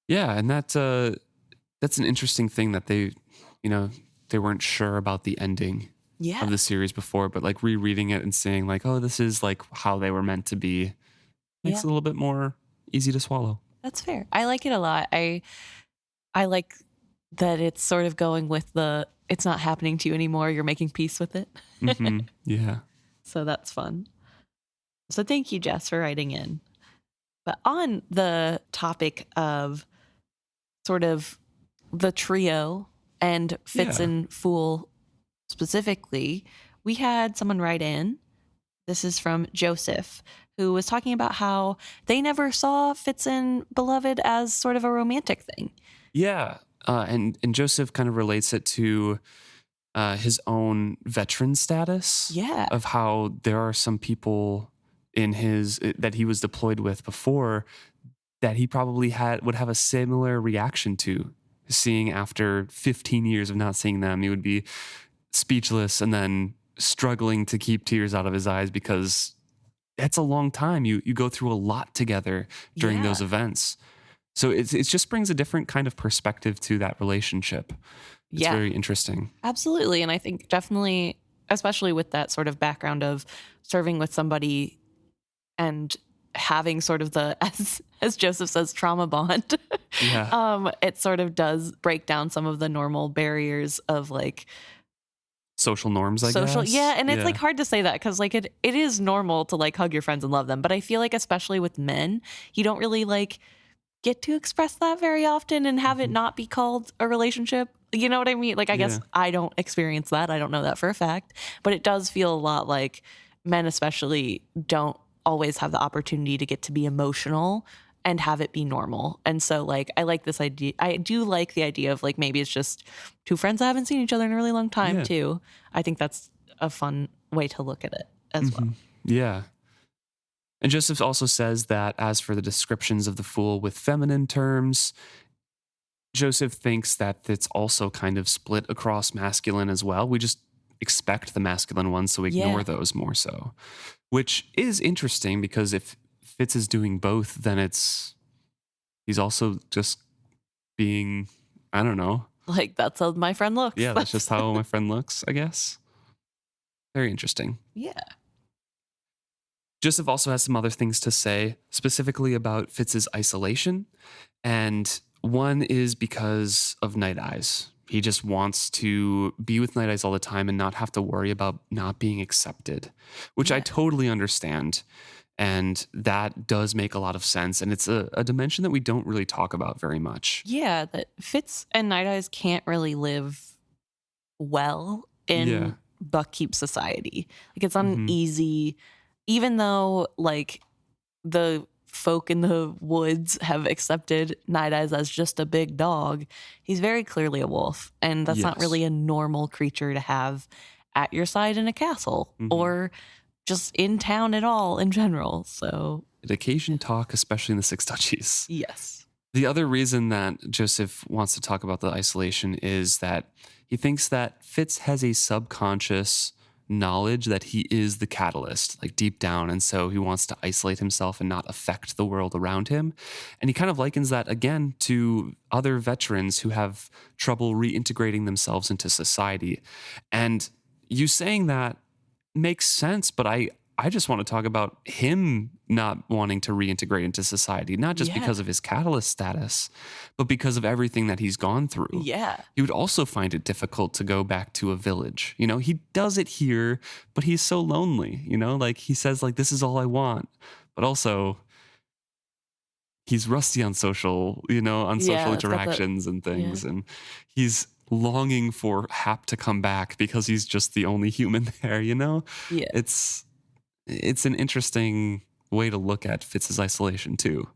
Yeah, and that's an interesting thing that they weren't sure about the ending of the series before, but like rereading it and saying like, this is like how they were meant to be makes it a little bit more easy to swallow. That's fair. I like it a lot. I like that it's sort of going with it's not happening to you anymore. You're making peace with it. Mm-hmm. Yeah. So that's fun. So thank you, Jess, for writing in. But on the topic of sort of the trio and Fitz and Fool specifically, we had someone write in. This is from Joseph, who was talking about how they never saw Fitz and Beloved as sort of a romantic thing. Yeah. And Joseph kind of relates it to his own veteran status. Yeah. Of how there are some people that he was deployed with before that he probably would have a similar reaction to seeing after 15 years of not seeing them. He would be speechless and then struggling to keep tears out of his eyes because that's a long time. You go through a lot together during those events. So it just brings a different kind of perspective to that relationship. It's very interesting. Absolutely. And I think definitely, especially with that sort of background of serving with somebody and having sort of the, as Joseph says, trauma bond, it sort of does break down some of the normal barriers of like social norms, I guess. Yeah. And it's like hard to say that because like it is normal to like hug your friends and love them. But I feel like especially with men, you don't really like get to express that very often and have it not be called a relationship. You know what I mean? Like, I guess I don't experience that. I don't know that for a fact, but it does feel a lot like men especially don't always have the opportunity to get to be emotional and have it be normal. And so like, I like this idea. I do like the idea of like, maybe it's just two friends that haven't seen each other in a really long time too. I think that's a fun way to look at it as well. Yeah. And Joseph also says that as for the descriptions of the Fool with feminine terms, Joseph thinks that it's also kind of split across masculine as well. We just expect the masculine ones, so we ignore those more so. Which is interesting because if Fitz is doing both, then he's also just being, I don't know. Like, that's how my friend looks. Yeah, that's just how my friend looks, I guess. Very interesting. Yeah. Joseph also has some other things to say, specifically about Fitz's isolation. And one is because of Nighteyes. He just wants to be with Nighteyes all the time and not have to worry about not being accepted, which I totally understand. And that does make a lot of sense. And it's a dimension that we don't really talk about very much. Yeah, that Fitz and Nighteyes can't really live well in Buckkeep society. Like, it's uneasy, even though, like, the folk in the woods have accepted Nighteyes as just a big dog. He's very clearly a wolf, and that's not really a normal creature to have at your side in a castle or just in town at all in general. So it occasion talk, especially in the Six Duchies. Yes. The other reason that Joseph wants to talk about the isolation is that he thinks that Fitz has a subconscious knowledge that he is the catalyst, like deep down. And so he wants to isolate himself and not affect the world around him. And he kind of likens that again to other veterans who have trouble reintegrating themselves into society. And you saying that makes sense, but I just want to talk about him not wanting to reintegrate into society, not just because of his catalyst status, but because of everything that he's gone through. Yeah. He would also find it difficult to go back to a village. You know, he does it here, but he's so lonely, you know, like he says, like, this is all I want. But also he's rusty on social, you know, on social interactions and things. And he's longing for Hap to come back because he's just the only human there, you know? Yeah. It's an interesting way to look at Fitz's isolation too.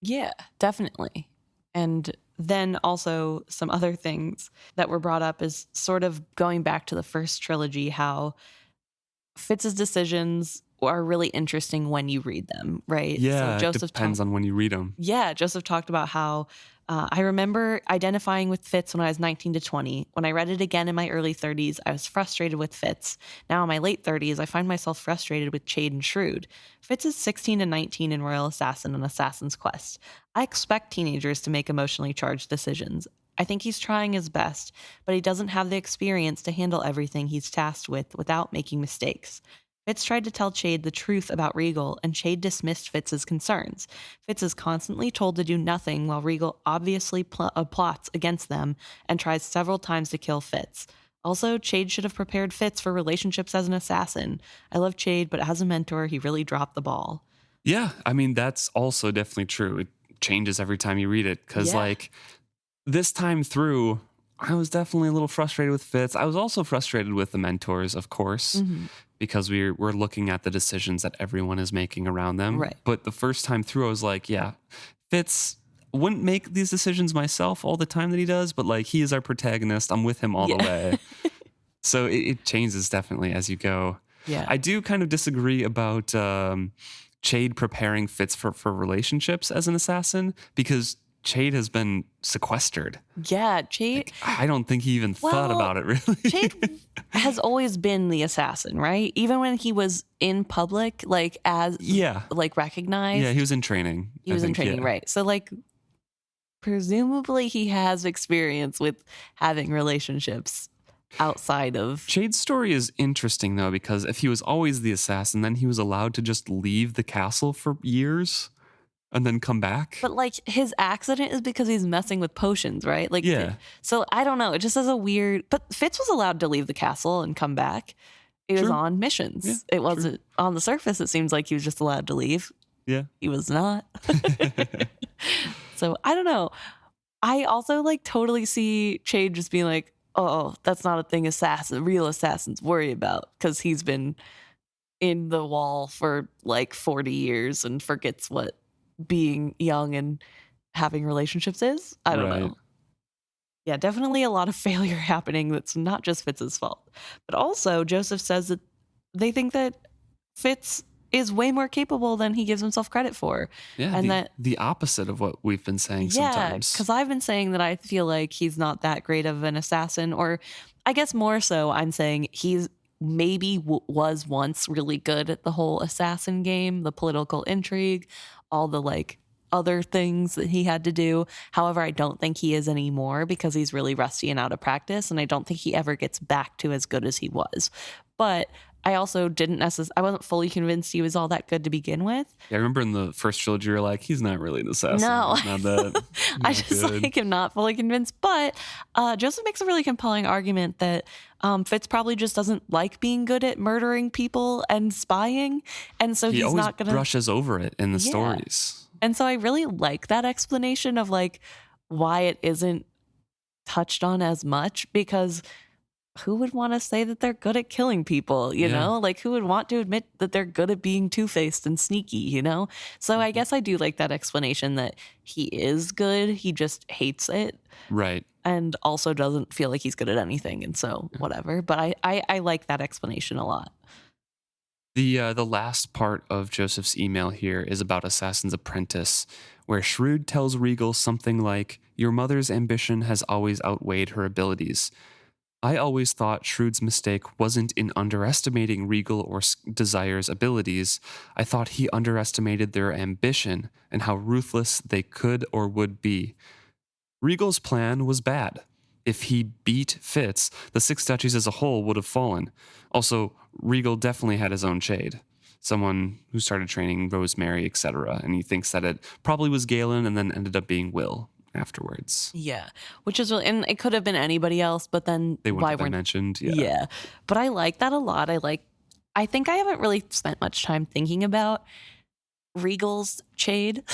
Yeah, definitely. And then also some other things that were brought up is sort of going back to the first trilogy, how Fitz's decisions are really interesting when you read them, right? Yeah, so it depends on when you read them. Yeah, Joseph talked about how I remember identifying with Fitz when I was 19 to 20. When I read it again in my early 30s, I was frustrated with Fitz. Now in my late 30s, I find myself frustrated with Chade and Shrewd. Fitz is 16 to 19 in Royal Assassin and Assassin's Quest. I expect teenagers to make emotionally charged decisions. I think he's trying his best, but he doesn't have the experience to handle everything he's tasked with without making mistakes. Fitz tried to tell Chade the truth about Regal, and Chade dismissed Fitz's concerns. Fitz is constantly told to do nothing while Regal obviously plots against them and tries several times to kill Fitz. Also, Chade should have prepared Fitz for relationships as an assassin. I love Chade, but as a mentor, he really dropped the ball. Yeah, I mean, that's also definitely true. It changes every time you read it, because like this time through, I was definitely a little frustrated with Fitz. I was also frustrated with the mentors, of course, because we're looking at the decisions that everyone is making around them. Right. But the first time through, I was like, yeah, Fitz wouldn't make these decisions myself all the time that he does, but like he is our protagonist. I'm with him all the way. So it changes definitely as you go. Yeah. I do kind of disagree about Chade preparing Fitz for relationships as an assassin, because Chade has been sequestered. Yeah, Chade. Like, I don't think he even thought about it, really. Chade has always been the assassin, right? Even when he was in public, like as like recognized. Yeah, he was in training. He was in training, right? So like, presumably he has experience with having relationships outside of. Chade's story is interesting though, because if he was always the assassin, then he was allowed to just leave the castle for years and then come back. But like his accident is because he's messing with potions, right? Like, so I don't know. It just has a weird, but Fitz was allowed to leave the castle and come back. He was on missions. Yeah, it wasn't on the surface. It seems like he was just allowed to leave. Yeah. He was not. So I don't know. I also like totally see Chade just being like, oh, that's not a thing real assassins worry about, because he's been in the wall for like 40 years and forgets what being young and having relationships is. I don't know. Yeah, definitely a lot of failure happening that's not just Fitz's fault. But also, Joseph says that they think that Fitz is way more capable than he gives himself credit for. Yeah, and the opposite of what we've been saying sometimes. Yeah, because I've been saying that I feel like he's not that great of an assassin, or I guess more so I'm saying he's maybe was once really good at the whole assassin game, the political intrigue, all the like other things that he had to do. However, I don't think he is anymore because he's really rusty and out of practice, and I don't think he ever gets back to as good as he was. But I also I wasn't fully convinced he was all that good to begin with. Yeah, I remember in the first trilogy, you're like, he's not really an assassin. No. He's not that. I not just good. like am not fully convinced. But Joseph makes a really compelling argument that Fitz probably just doesn't like being good at murdering people and spying. And so He he's always not going to. brushes over it in the Yeah. stories. And so I really like that explanation of like why it isn't touched on as much, because who would want to say that they're good at killing people, you know? Like, who would want to admit that they're good at being two-faced and sneaky, you know? So I guess I do like that explanation that he is good, he just hates it. Right. And also doesn't feel like he's good at anything, and so whatever. But I like that explanation a lot. The last part of Joseph's email here is about Assassin's Apprentice, where Shrewd tells Regal something like, "Your mother's ambition has always outweighed her abilities. I always thought Shrewd's mistake wasn't in underestimating Regal or Desire's abilities. I thought he underestimated their ambition and how ruthless they could or would be. Regal's plan was bad. If he beat Fitz, the Six Duchies as a whole would have fallen. Also, Regal definitely had his own shade. Someone who started training Rosemary, etc. And he thinks that it probably was Galen and then ended up being Will afterwards." Yeah, which is really, and it could have been anybody else, but then They wouldn't why have been weren't mentioned. Yeah. But I like that a lot. I think I haven't really spent much time thinking about Regal's shade.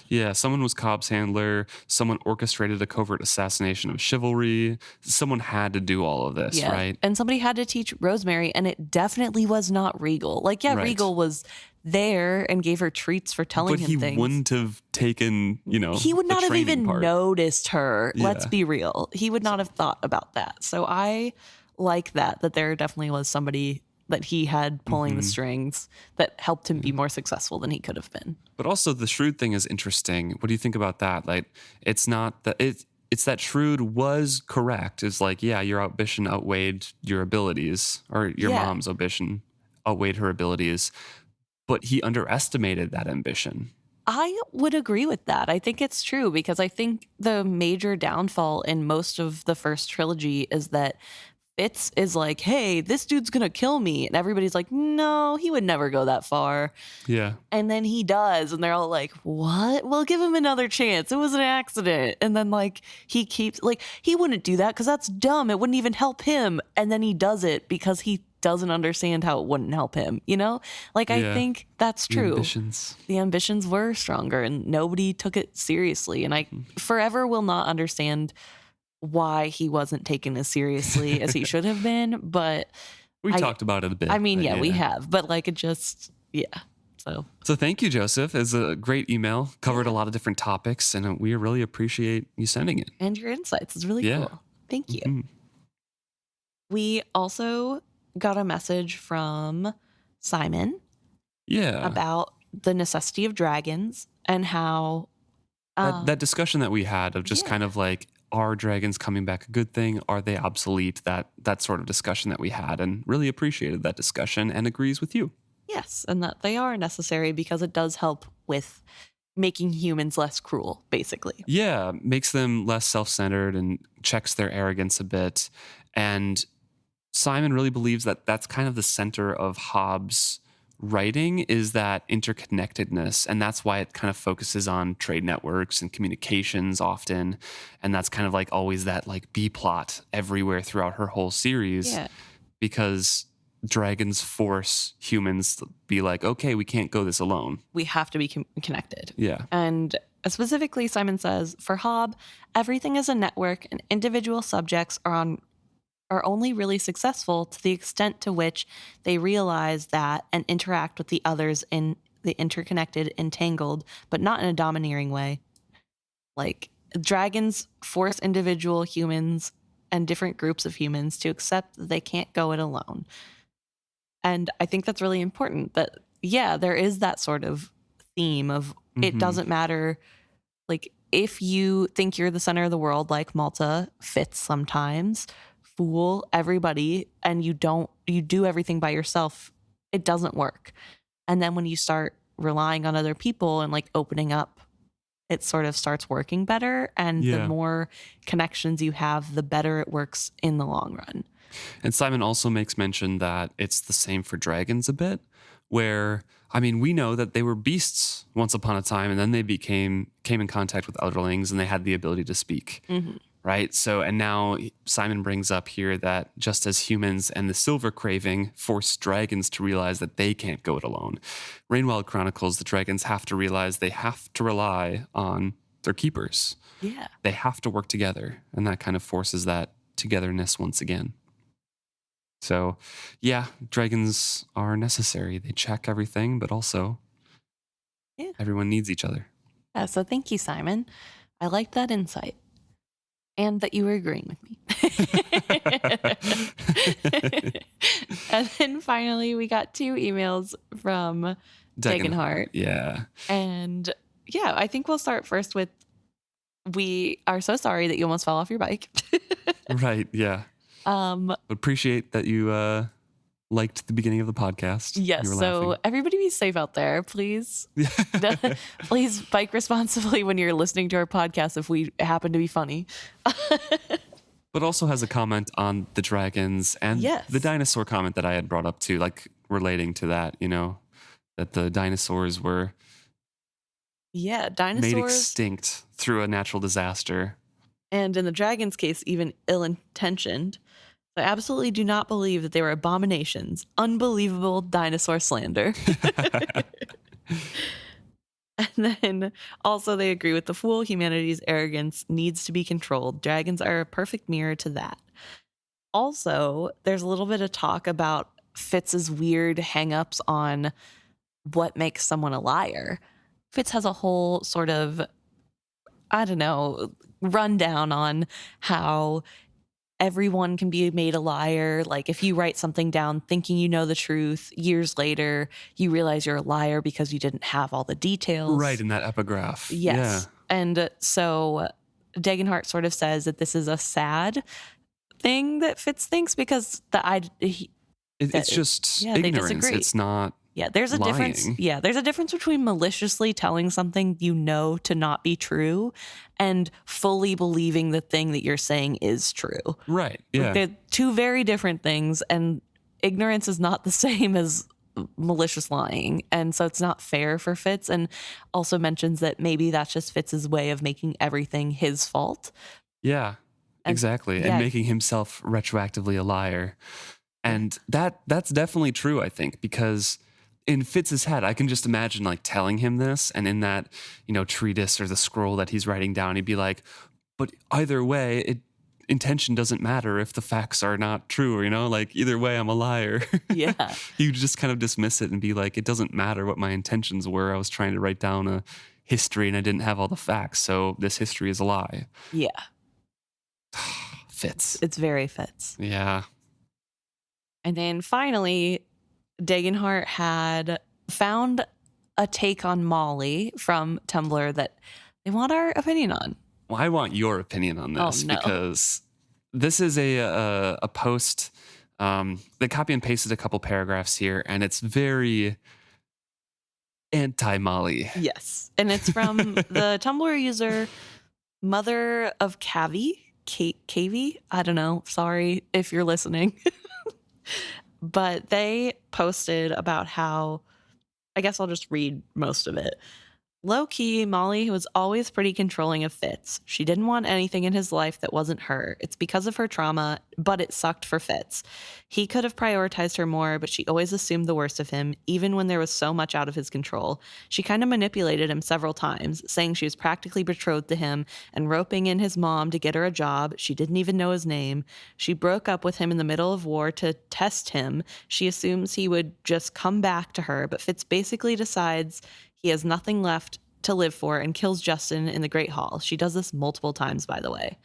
Yeah, someone was Cobb's handler. Someone orchestrated a covert assassination of chivalry. Someone had to do all of this, right? And somebody had to teach Rosemary, and it definitely was not Regal. Like, yeah, Right. Regal was there and gave her treats for telling But him he things. wouldn't have taken, He would the not have training even part. noticed her. Yeah. Let's be real. He would not have thought about that. So I like that there definitely was somebody that he had pulling the strings that helped him be more successful than he could have been. But also the Shrewd thing is interesting. What do you think about that? Like, it's not that it's that Shrewd was correct. It's like, yeah, your ambition outweighed your abilities, or your mom's ambition outweighed her abilities, but he underestimated that ambition. I would agree with that. I think it's true, because I think the major downfall in most of the first trilogy is that Fitz is like, hey, this dude's going to kill me. And everybody's like, no, he would never go that far. Yeah. And then he does. And they're all like, what? Well, give him another chance. It was an accident. And then like he keeps like, he wouldn't do that because that's dumb. It wouldn't even help him. And then he does it because he doesn't understand how it wouldn't help him, you know? Like, I think that's true. The ambitions were stronger and nobody took it seriously. And I forever will not understand why he wasn't taken as seriously as he should have been. But we talked about it a bit. I mean, we have. But like, it just, So thank you, Joseph. It's a great email. Covered a lot of different topics, and we really appreciate you sending it. And your insights is really cool. Thank you. Mm-hmm. We also got a message from Simon about the necessity of dragons and how that discussion that we had of just kind of like, are dragons coming back a good thing? Are they obsolete? That sort of discussion that we had, and really appreciated that discussion and agrees with you. Yes, and that they are necessary because it does help with making humans less cruel, basically. Yeah, makes them less self-centered and checks their arrogance a bit. And Simon really believes that that's kind of the center of Hobb's writing, is that interconnectedness. And that's why it kind of focuses on trade networks and communications often. And that's kind of like always that like B plot everywhere throughout her whole series. Yeah. Because dragons force humans to be like, okay, we can't go this alone. We have to be connected. Yeah. And specifically, Simon says, for Hobb, everything is a network and individual subjects are only really successful to the extent to which they realize that and interact with the others in the interconnected, entangled, but not in a domineering way. Like, dragons force individual humans and different groups of humans to accept that they can't go it alone. And I think that's really important, that, there is that sort of theme of it doesn't matter. Like, if you think you're the center of the world, like Malta, Fitz sometimes, fool everybody, and you don't you do everything by yourself, it doesn't work. And then when you start relying on other people and like opening up, it sort of starts working better. And the more connections you have, the better it works in the long run. And Simon also makes mention that it's the same for dragons a bit, where, I mean, we know that they were beasts once upon a time, and then they came in contact with Elderlings, and they had the ability to speak, right? So, and now Simon brings up here that just as humans and the silver craving force dragons to realize that they can't go it alone, Rainwild chronicles the dragons have to realize they have to rely on their keepers. Yeah. They have to work together, and that kind of forces that togetherness once again. So, yeah, dragons are necessary. They check everything, but also everyone needs each other. Yeah, so thank you, Simon. I like that insight. And that you were agreeing with me. And then finally, we got 2 emails from Dagenhart. Yeah. And yeah, I think we'll start first with, we are so sorry that you almost fell off your bike. Right, yeah. Appreciate that you liked the beginning of the podcast. Yes, so laughing. Everybody be safe out there, please. Please bike responsibly when you're listening to our podcast if we happen to be funny. But also has a comment on the dragons and the dinosaur comment that I had brought up too, like relating to that, you know, that the dinosaurs were made extinct through a natural disaster. And in the dragon's case, even ill-intentioned. I absolutely do not believe that they were abominations. Unbelievable dinosaur slander. And then also they agree with the fool. Humanity's arrogance needs to be controlled. Dragons are a perfect mirror to that. Also, there's a little bit of talk about Fitz's weird hang-ups on what makes someone a liar. Fitz has a whole sort of, I don't know, rundown on how everyone can be made a liar. Like if you write something down thinking you know the truth, years later you realize you're a liar because you didn't have all the details. Right, in that epigraph. Yes. Yeah. And so Dagenhart sort of says that this is a sad thing that Fitz thinks because it's just ignorance. It's not. Yeah, there's a difference. Yeah, there's a difference between maliciously telling something you know to not be true and fully believing the thing that you're saying is true. Right. Yeah. They're 2 very different things, and ignorance is not the same as malicious lying. And so it's not fair for Fitz, and also mentions that maybe that's just Fitz's way of making everything his fault. Yeah, exactly. And making himself retroactively a liar. And that's definitely true, I think, because in Fitz's head, I can just imagine like telling him this, and in that, you know, treatise or the scroll that he's writing down, he'd be like, but either way, intention doesn't matter if the facts are not true, or, you know, like either way, I'm a liar. Yeah. You just kind of dismiss it and be like, it doesn't matter what my intentions were. I was trying to write down a history and I didn't have all the facts. So this history is a lie. Yeah. Fitz. It's very Fitz. Yeah. And then finally, Dagenhart had found a take on Molly from Tumblr that they want our opinion on. Well, I want your opinion on this because this is a post. They copy and pasted a couple paragraphs here, and it's very anti-Molly. Yes, and it's from the Tumblr user Mother of Kavi. I don't know. Sorry if you're listening. But they posted about how, I guess I'll just read most of it. Low-key, Molly was always pretty controlling of Fitz. She didn't want anything in his life that wasn't her. It's because of her trauma, but it sucked for Fitz. He could have prioritized her more, but she always assumed the worst of him, even when there was so much out of his control. She kind of manipulated him several times, saying she was practically betrothed to him and roping in his mom to get her a job. She didn't even know his name. She broke up with him in the middle of war to test him. She assumes he would just come back to her, but Fitz basically decides he has nothing left to live for and kills Justin in the Great Hall. She does this multiple times, by the way.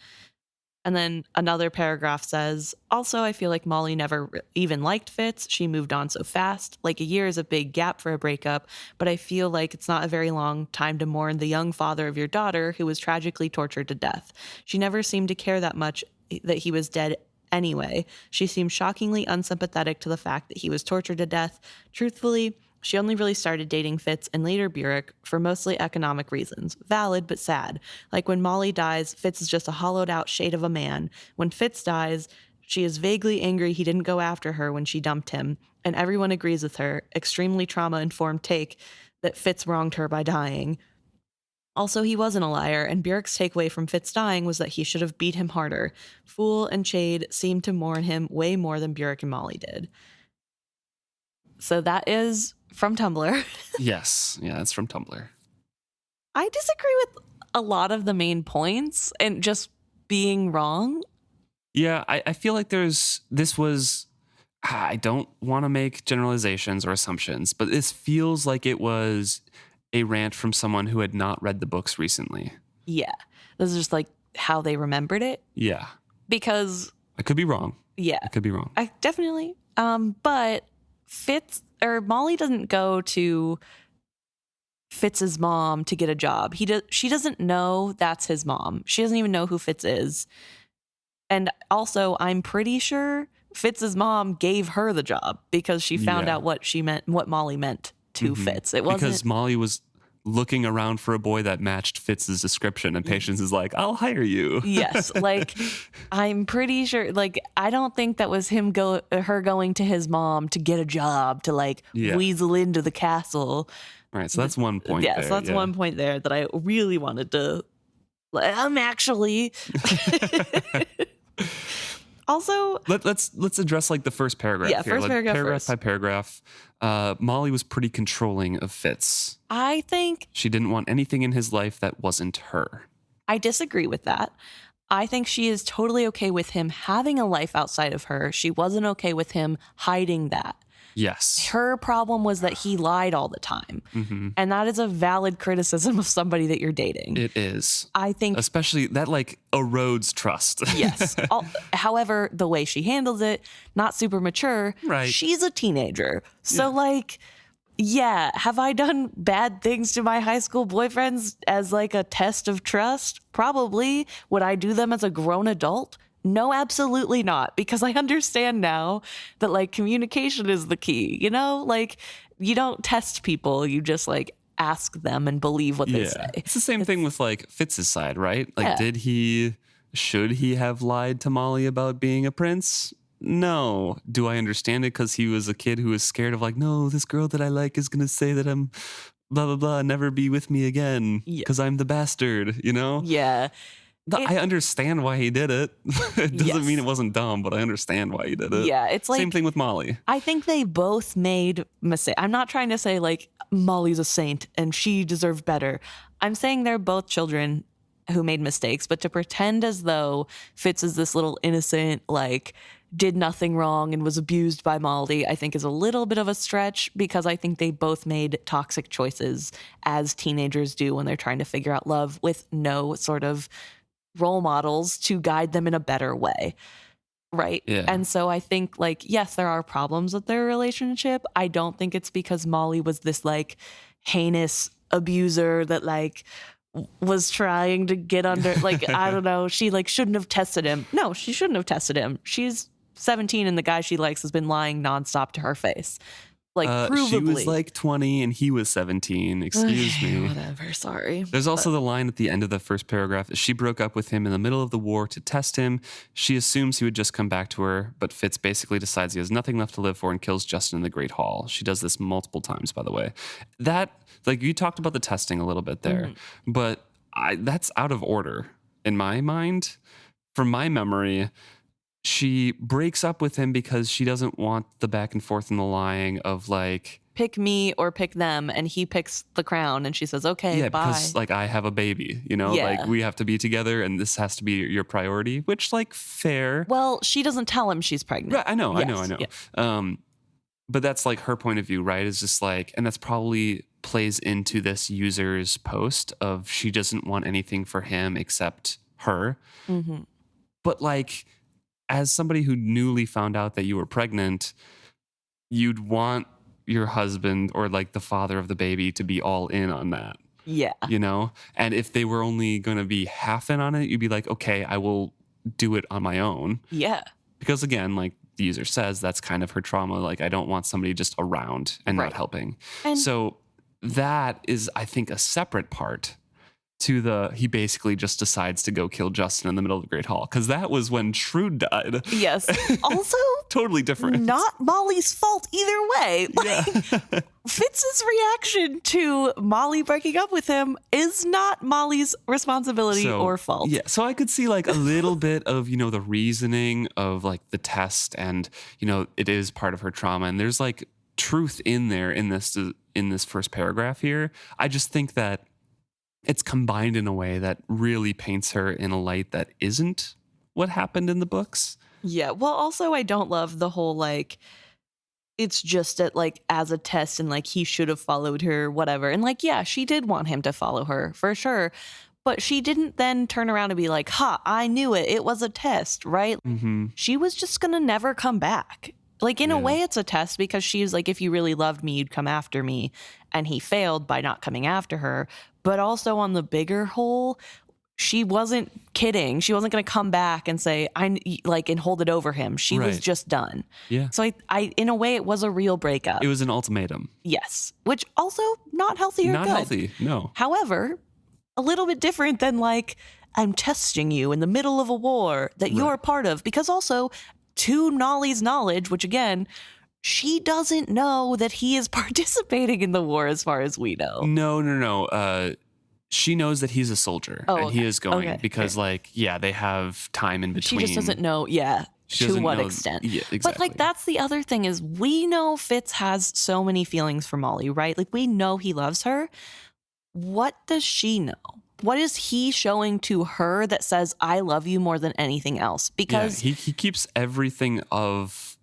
And then another paragraph says, also, I feel like Molly never even liked Fitz. She moved on so fast. Like a year is a big gap for a breakup, but I feel like it's not a very long time to mourn the young father of your daughter who was tragically tortured to death. She never seemed to care that much that he was dead anyway. She seemed shockingly unsympathetic to the fact that he was tortured to death. Truthfully, she only really started dating Fitz and later Burek for mostly economic reasons. Valid, but sad. Like when Molly dies, Fitz is just a hollowed out shade of a man. When Fitz dies, she is vaguely angry he didn't go after her when she dumped him, and everyone agrees with her, extremely trauma-informed take, that Fitz wronged her by dying. Also, he wasn't a liar, and Burek's takeaway from Fitz dying was that he should have beat him harder. Fool and Chade seemed to mourn him way more than Burek and Molly did. So that is from Tumblr. Yes. Yeah, it's from Tumblr. I disagree with a lot of the main points and just being wrong. Yeah, I feel like I don't want to make generalizations or assumptions, but this feels like it was a rant from someone who had not read the books recently. Yeah. This is just like how they remembered it. Yeah. Because I could be wrong. Yeah. I could be wrong. I definitely. But Molly doesn't go to Fitz's mom to get a job. She doesn't know that's his mom. She doesn't even know who Fitz is. And also, I'm pretty sure Fitz's mom gave her the job because she found out what Molly meant to Fitz. It wasn't because Molly was looking around for a boy that matched Fitz's description, and Patience is like, "I'll hire you." Yes, like I'm pretty sure. Like I don't think that was her going to his mom to get a job to weasel into the castle. All right, so that's one point. Yeah, so that's one point there that I really wanted to. I'm actually. Also, let's address like the first paragraph. Yeah, here. first paragraph Paragraph by paragraph. Molly was pretty controlling of Fitz. I think She didn't want anything in his life that wasn't her. I disagree with that. I think she is totally okay with him having a life outside of her. She wasn't okay with him hiding that. Yes. Her problem was that he lied all the time. Mm-hmm. And that is a valid criticism of somebody that you're dating. It is. I think. Especially that erodes trust. Yes. However, the way she handles it, not super mature. Right. She's a teenager. So yeah, have I done bad things to my high school boyfriends as a test of trust? Probably. Would I do them as a grown adult? No, absolutely not. Because I understand now that communication is the key. You don't test people. You just ask them and believe what they say. It's the same thing with Fitz's side, right? Yeah. Should he have lied to Molly about being a prince? No. Do I understand it because he was a kid who was scared of no, this girl that I like is going to say that I'm blah, blah, blah, never be with me again because I'm the bastard, Yeah. I understand why he did it. It doesn't mean it wasn't dumb, but I understand why he did it. Yeah, it's same thing with Molly. I think they both made mistakes. I'm not trying to say Molly's a saint and she deserved better. I'm saying they're both children who made mistakes, but to pretend as though Fitz is this little innocent, did nothing wrong and was abused by Molly, I think is a little bit of a stretch because I think they both made toxic choices as teenagers do when they're trying to figure out love with no sort of role models to guide them in a better way. Right. Yeah. And so I think yes, there are problems with their relationship. I don't think it's because Molly was this heinous abuser that was trying to get under I don't know, she shouldn't have tested him. No, she shouldn't have tested him. She's 17 and the guy she likes has been lying nonstop to her face. Provably. She was 20 and he was 17. Excuse me. Whatever, sorry. There's also the line at the end of the first paragraph. She broke up with him in the middle of the war to test him. She assumes he would just come back to her, but Fitz basically decides he has nothing left to live for and kills Justin in the Great Hall. She does this multiple times, by the way. That, you talked about the testing a little bit there, but that's out of order in my mind. From my memory, she breaks up with him because she doesn't want the back and forth and the lying of pick me or pick them, and he picks the crown and she says, okay, bye. Because I have a baby, we have to be together and this has to be your priority, which fair. Well, she doesn't tell him she's pregnant. Right, I know. Yeah. But that's her point of view, right? Is just and that's probably plays into this user's post of she doesn't want anything for him except her. Mm-hmm. But as somebody who newly found out that you were pregnant, you'd want your husband or the father of the baby to be all in on that. Yeah. And if they were only going to be half in on it, you'd be okay, I will do it on my own. Yeah. Because again, like the user says, that's kind of her trauma. Like, I don't want somebody just around and Right. not helping. And So that is, I think, a separate part to he basically just decides to go kill Justin in the middle of the Great Hall. Because that was when Trude died. yes. Also, Totally different. not Molly's fault either way. Yeah. Fitz's reaction to Molly breaking up with him is not Molly's responsibility or fault. Yeah. So I could see like a little bit of, the reasoning of like the test, and, it is part of her trauma. And there's like truth in there in this first paragraph here. I just think that it's combined in a way that really paints her in a light that isn't what happened in the books. Yeah. Well, also, I don't love the whole like, it's just as a test and like he should have followed her, whatever. And like, yeah, she did want him to follow her for sure. But she didn't then turn around and be like, ha, I knew it. It was a test, right? Mm-hmm. She was just going to never come back. Like, in a way, it's a test because she's like, if you really loved me, you'd come after me. And he failed by not coming after her. But also on the bigger whole, she wasn't kidding. She wasn't going to come back and say, and hold it over him. She was just done. Yeah. So I, in a way, it was a real breakup. It was an ultimatum. Yes. Which also not healthy or not good. Healthy. No. However, a little bit different than like, I'm testing you in the middle of a war that you're a part of. Because also, to Nolly's knowledge, which again, she doesn't know that he is participating in the war as far as we know. No. She knows that he's a soldier and he is going because they have time in between. She just doesn't know, to what extent. Yeah, exactly. But like, that's the other thing is we know Fitz has so many feelings for Molly, right? Like, we know he loves her. What does she know? What is he showing to her that says, I love you more than anything else? Because he keeps everything of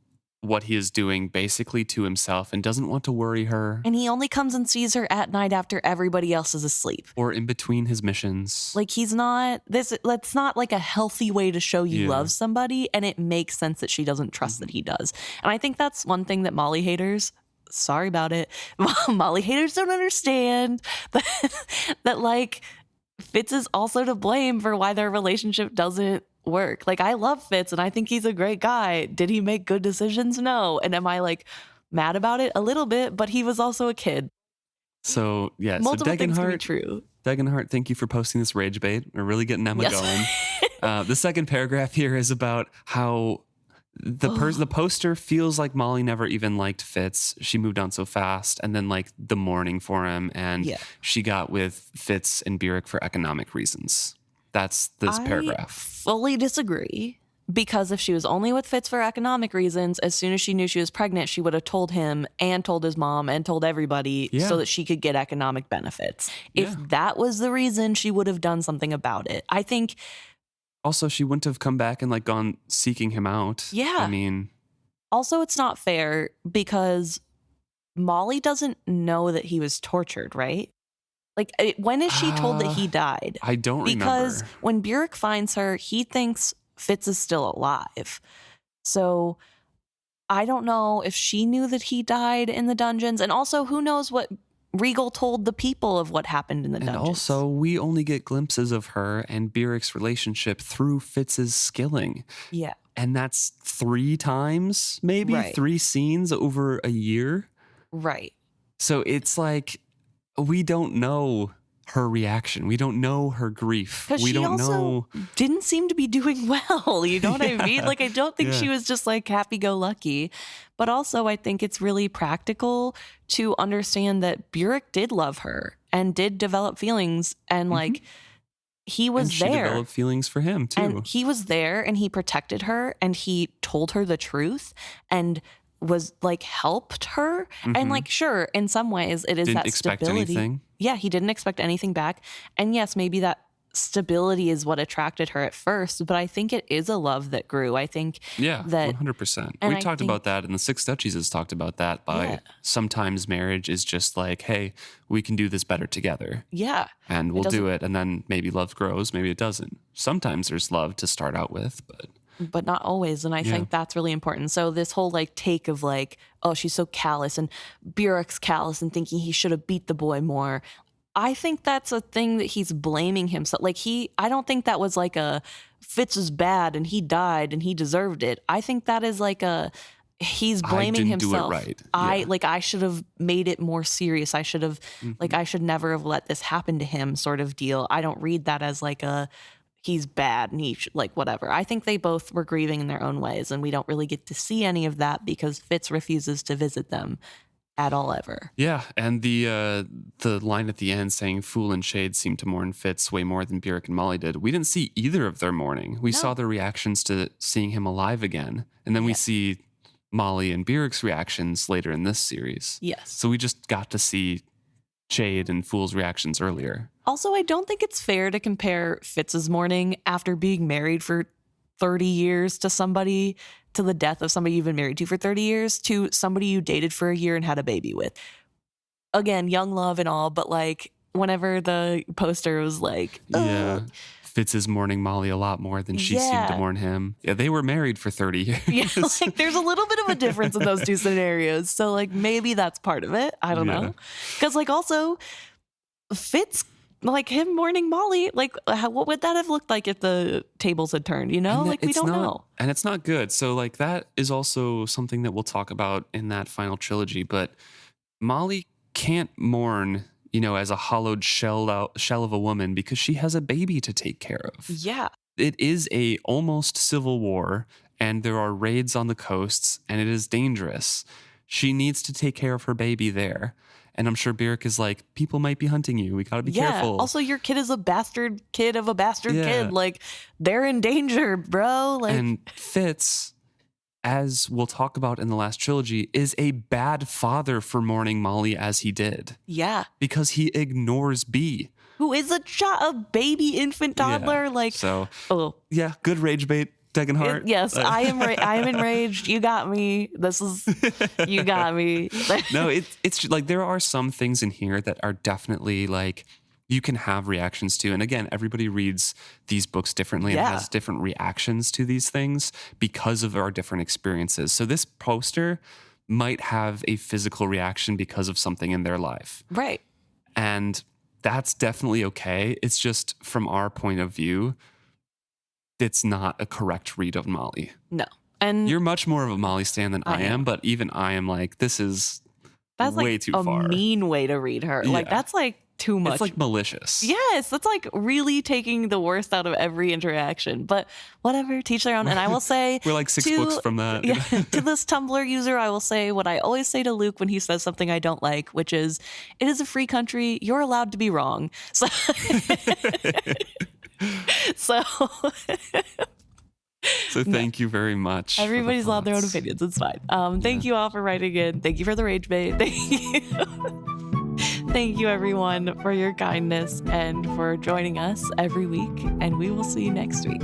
what he is doing basically to himself and doesn't want to worry her. And he only comes and sees her at night after everybody else is asleep. Or in between his missions. Like, that's not like a healthy way to show you love somebody. And it makes sense that she doesn't trust that he does. And I think that's one thing that Molly haters, sorry about it, Molly haters don't understand that like, Fitz is also to blame for why their relationship doesn't work. Like, I love Fitz and I think he's a great guy. Did he make good decisions? No. And am I like mad about it? A little bit, but he was also a kid. So yeah, Multiple things can be Degenhart, true. Degenhart, thank you for posting this rage bait. We're really getting Emma going. The second paragraph here is about how the poster feels like Molly never even liked Fitz. She moved on so fast, and then like the mourning for him, and she got with Fitz and Burek for economic reasons. That's this paragraph. Fully disagree. Because if she was only with Fitz for economic reasons, as soon as she knew she was pregnant, she would have told him and told his mom and told everybody so that she could get economic benefits. If that was the reason, she would have done something about it. I think. Also, she wouldn't have come back and like gone seeking him out. Yeah. I mean. Also, it's not fair because Molly doesn't know that he was tortured, right? Like, when is she told that he died? I don't remember. Because when Burek finds her, he thinks Fitz is still alive. So I don't know if she knew that he died in the dungeons. And also, who knows what Regal told the people of what happened in the dungeons. And also, we only get glimpses of her and Burek's relationship through Fitz's skilling. Yeah. And that's 3 times, maybe 3 scenes over a year. Right. So it's like, we don't know her reaction. We don't know her grief. We don't know. Didn't seem to be doing well. You know what I mean? Like, I don't think she was just like happy-go-lucky. But also, I think it's really practical to understand that Burek did love her and did develop feelings. And like, he was and there. She developed feelings for him too. And he was there and he protected her and he told her the truth and was like helped her. And like, sure, in some ways it is didn't that expect stability. Anything. Yeah, he didn't expect anything back. And yes, maybe that stability is what attracted her at first, but I think it is a love that grew. I think that 100%. We talked about that, and the Six Duchies has talked about that by sometimes marriage is just like, hey, we can do this better together. Yeah. And we'll do it, and then maybe love grows, maybe it doesn't. Sometimes there's love to start out with, but not always. And I think that's really important. So this whole like take of like, oh, she's so callous and Burek's callous and thinking he should have beat the boy more. I think that's a thing that he's blaming himself. Like I don't think that was like a Fitz is bad and he died and he deserved it. I think that is like he's blaming himself. I didn't do it right. I should have made it more serious. I should have Mhm. I should never have let this happen to him sort of deal. I don't read that as like he's bad and like whatever. I think they both were grieving in their own ways, and we don't really get to see any of that because Fitz refuses to visit them at all ever. Yeah, and the line at the end saying Fool and Shade seem to mourn Fitz way more than Beric and Molly did. We didn't see either of their mourning. We saw their reactions to seeing him alive again, and then we see Molly and Beric's reactions later in this series. Yes. So we just got to see Shade and Fool's reactions earlier. Also, I don't think it's fair to compare Fitz's mourning after being married for 30 years to the death of somebody you've been married to for 30 years to somebody you dated for a year and had a baby with. Again, young love and all, but like whenever the poster was like, yeah, Fitz is mourning Molly a lot more than she seemed to mourn him. Yeah, they were married for 30 years. Yeah, like there's a little bit of a difference in those two scenarios. So like maybe that's part of it. I don't know. Because like also Fitz, like him mourning Molly, like what would that have looked like if the tables had turned, you know? Like we don't know. And it's not good. So like that is also something that we'll talk about in that final trilogy. But Molly can't mourn, as a hollowed shell of a woman because she has a baby to take care of. Yeah. It is a almost civil war and there are raids on the coasts and it is dangerous. She needs to take care of her baby there. And I'm sure Beric is like, people might be hunting you. We got to be careful. Also, your kid is a bastard kid of a bastard kid. Like, they're in danger, bro. Like, and Fitz, as we'll talk about in the last trilogy, is a bad father for mourning Molly as he did. Yeah. Because he ignores B. Who is a baby infant toddler. Yeah. Like, so, yeah, good rage bait. Degenhart. Yes, I am enraged. You got me. You got me. No, it's like there are some things in here that are definitely like you can have reactions to. And again, everybody reads these books differently and has different reactions to these things because of our different experiences. So this poster might have a physical reaction because of something in their life. Right. And that's definitely okay. It's just from our point of view, it's not a correct read of Molly. No. And you're much more of a Molly stan than I am, but even I am like, that's way too far. A mean way to read her. Yeah. Like that's like too much. It's like malicious. Yes, that's like really taking the worst out of every interaction. But whatever, teach their own. And I will say we're like 6 books from that. Yeah, to this Tumblr user, I will say what I always say to Luke when he says something I don't like, which is, it is a free country. You're allowed to be wrong. So So thank you very much. Everybody's allowed their own opinions. It's fine. Thank you all for writing in. Thank you for the rage bait. Thank you everyone for your kindness and for joining us every week. And we will see you next week.